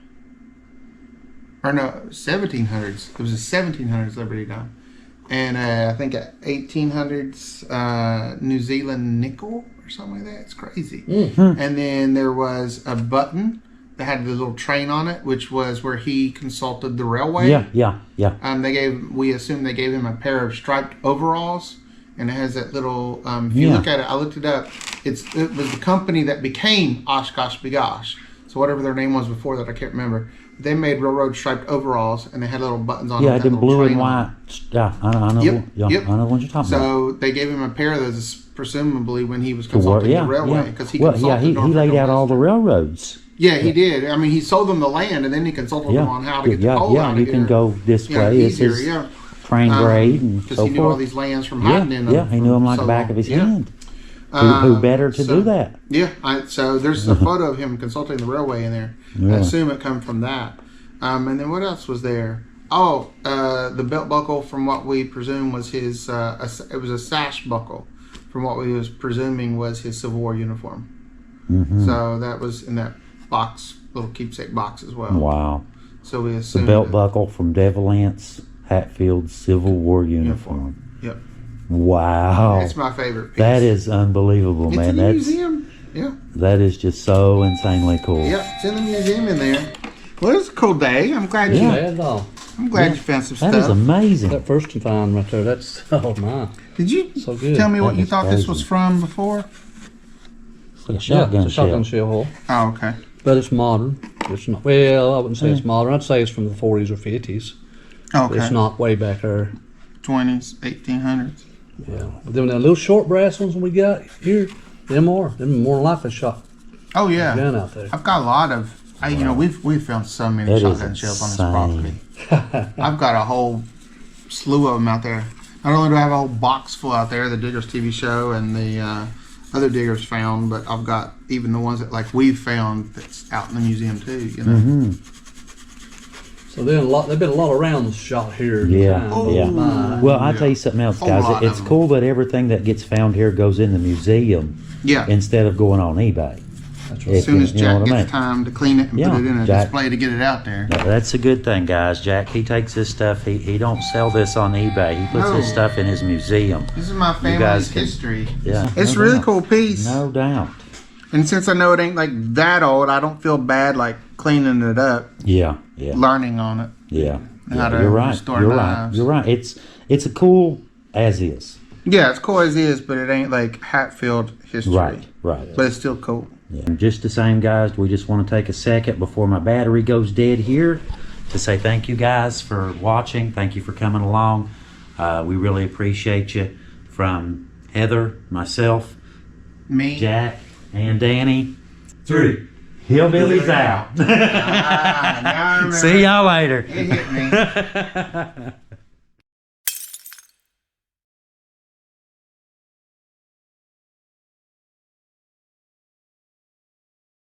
[SPEAKER 3] Or no, 1700s. It was a 1700s Liberty dime. And I think a 1800s New Zealand nickel or something like that. It's crazy. And then there was a button that had the little train on it, which was where he consulted the railway.
[SPEAKER 1] Yeah.
[SPEAKER 3] We assume they gave him a pair of striped overalls, and it has that little. If you look at it, I looked it up. It was the company that became Oshkosh B'gosh. So whatever their name was before that, I can't remember. They made railroad striped overalls, and they had little buttons on them.
[SPEAKER 1] Yeah, I did blue and white. Yeah, I know.
[SPEAKER 3] Yep.
[SPEAKER 1] I know what you're talking about.
[SPEAKER 3] So they gave him a pair of those, presumably when he was consulting the railway, because he
[SPEAKER 1] he laid out all the railroads.
[SPEAKER 3] Yeah, he did. I mean, he sold them the land, and then he consulted them on how to get the coal out of
[SPEAKER 1] you
[SPEAKER 3] here.
[SPEAKER 1] can go this way.
[SPEAKER 3] Easier,
[SPEAKER 1] It's his train grade and so forth.
[SPEAKER 3] Because he knew all these lands from hiding in them.
[SPEAKER 1] Yeah, he knew them like the back of his hand. Who better to do that?
[SPEAKER 3] Yeah, so there's a photo of him consulting the railway in there.
[SPEAKER 1] Yeah.
[SPEAKER 3] I assume it come from that. And then what else was there? Oh, the belt buckle from what we presume was his. It was a sash buckle from what we was presuming was his Civil War uniform. So that was in that box, little keepsake box as well.
[SPEAKER 1] Wow.
[SPEAKER 3] So we
[SPEAKER 1] The
[SPEAKER 3] assumed
[SPEAKER 1] belt buckle from Devil Anse Hatfield Civil War uniform.
[SPEAKER 3] Yep.
[SPEAKER 1] Wow.
[SPEAKER 3] That's my favorite piece.
[SPEAKER 1] That is unbelievable,
[SPEAKER 3] It's
[SPEAKER 1] man.
[SPEAKER 3] in the
[SPEAKER 1] That's
[SPEAKER 3] museum. Yeah.
[SPEAKER 1] that is just so insanely cool.
[SPEAKER 3] Yep, it's in the museum in there. Well, it's a cool day. I'm glad
[SPEAKER 1] Yeah.
[SPEAKER 2] Bad at all.
[SPEAKER 3] you found some
[SPEAKER 1] That is
[SPEAKER 3] stuff.
[SPEAKER 1] amazing.
[SPEAKER 2] That first find right there, that's, oh my.
[SPEAKER 3] Did you
[SPEAKER 2] So good.
[SPEAKER 3] tell me what
[SPEAKER 1] That
[SPEAKER 3] you
[SPEAKER 1] is
[SPEAKER 3] thought this was
[SPEAKER 1] crazy.
[SPEAKER 3] from before?
[SPEAKER 1] It's like a shotgun
[SPEAKER 2] it's a shotgun
[SPEAKER 1] shell.
[SPEAKER 2] shell hole.
[SPEAKER 3] Oh, okay.
[SPEAKER 2] But it's modern. It's not, well, I wouldn't say it's modern. I'd say it's from the 40s or 50s.
[SPEAKER 3] Okay.
[SPEAKER 2] It's not way back there.
[SPEAKER 3] 20s, 1800s.
[SPEAKER 2] Yeah. But then the little short brass ones we got here, them more likely shot
[SPEAKER 3] Oh yeah.
[SPEAKER 2] gun out there.
[SPEAKER 3] I've got a lot of. We've found so many
[SPEAKER 1] That is
[SPEAKER 3] shotgun shells on this
[SPEAKER 1] insane.
[SPEAKER 3] property. I've got a whole slew of them out there. Not only do I have a whole box full out there, the Diggers TV show and the other diggers found, but I've got even the ones that we've found that's out in the museum too.
[SPEAKER 2] So there've been a lot of rounds shot here.
[SPEAKER 1] Yeah, yeah.
[SPEAKER 2] My.
[SPEAKER 1] Well, I'll tell you something else,
[SPEAKER 3] Whole lot
[SPEAKER 1] guys.
[SPEAKER 3] of
[SPEAKER 1] It's
[SPEAKER 3] them.
[SPEAKER 1] cool that everything that gets found here goes in the museum
[SPEAKER 3] Yeah.
[SPEAKER 1] instead of going on eBay.
[SPEAKER 3] As soon as
[SPEAKER 1] you know
[SPEAKER 3] Jack
[SPEAKER 1] what I
[SPEAKER 3] gets
[SPEAKER 1] mean.
[SPEAKER 3] time to clean it and
[SPEAKER 1] Yeah,
[SPEAKER 3] put it in a
[SPEAKER 1] Jack-
[SPEAKER 3] display to get it out there.
[SPEAKER 1] That's a good thing, guys. Jack, he takes his stuff. He don't sell this on eBay. He puts his
[SPEAKER 3] No.
[SPEAKER 1] stuff in his museum.
[SPEAKER 3] This is my
[SPEAKER 1] guys
[SPEAKER 3] family's
[SPEAKER 1] can-
[SPEAKER 3] history.
[SPEAKER 1] Yeah,
[SPEAKER 3] It's
[SPEAKER 1] no
[SPEAKER 3] a really
[SPEAKER 1] doubt.
[SPEAKER 3] cool piece.
[SPEAKER 1] No doubt.
[SPEAKER 3] And since I know it ain't like that old, I don't feel bad like cleaning it up,
[SPEAKER 1] Yeah.
[SPEAKER 3] learning on it.
[SPEAKER 1] Yeah.
[SPEAKER 3] How to
[SPEAKER 1] You're right.
[SPEAKER 3] restore
[SPEAKER 1] You're
[SPEAKER 3] knives.
[SPEAKER 1] right. You're right. It's a cool as is.
[SPEAKER 3] Yeah, it's cool as is, but it ain't like Hatfield history.
[SPEAKER 1] Right.
[SPEAKER 3] But it's still cool.
[SPEAKER 1] Yeah. And just the same, guys, we just want to take a second before my battery goes dead here to say thank you guys for watching. Thank you for coming along. We really appreciate you. From Heather, myself,
[SPEAKER 3] Me.
[SPEAKER 1] Jack, and Danny. 3. Hillbillies out.
[SPEAKER 3] Now I remember.
[SPEAKER 1] See y'all later.
[SPEAKER 3] It hit me.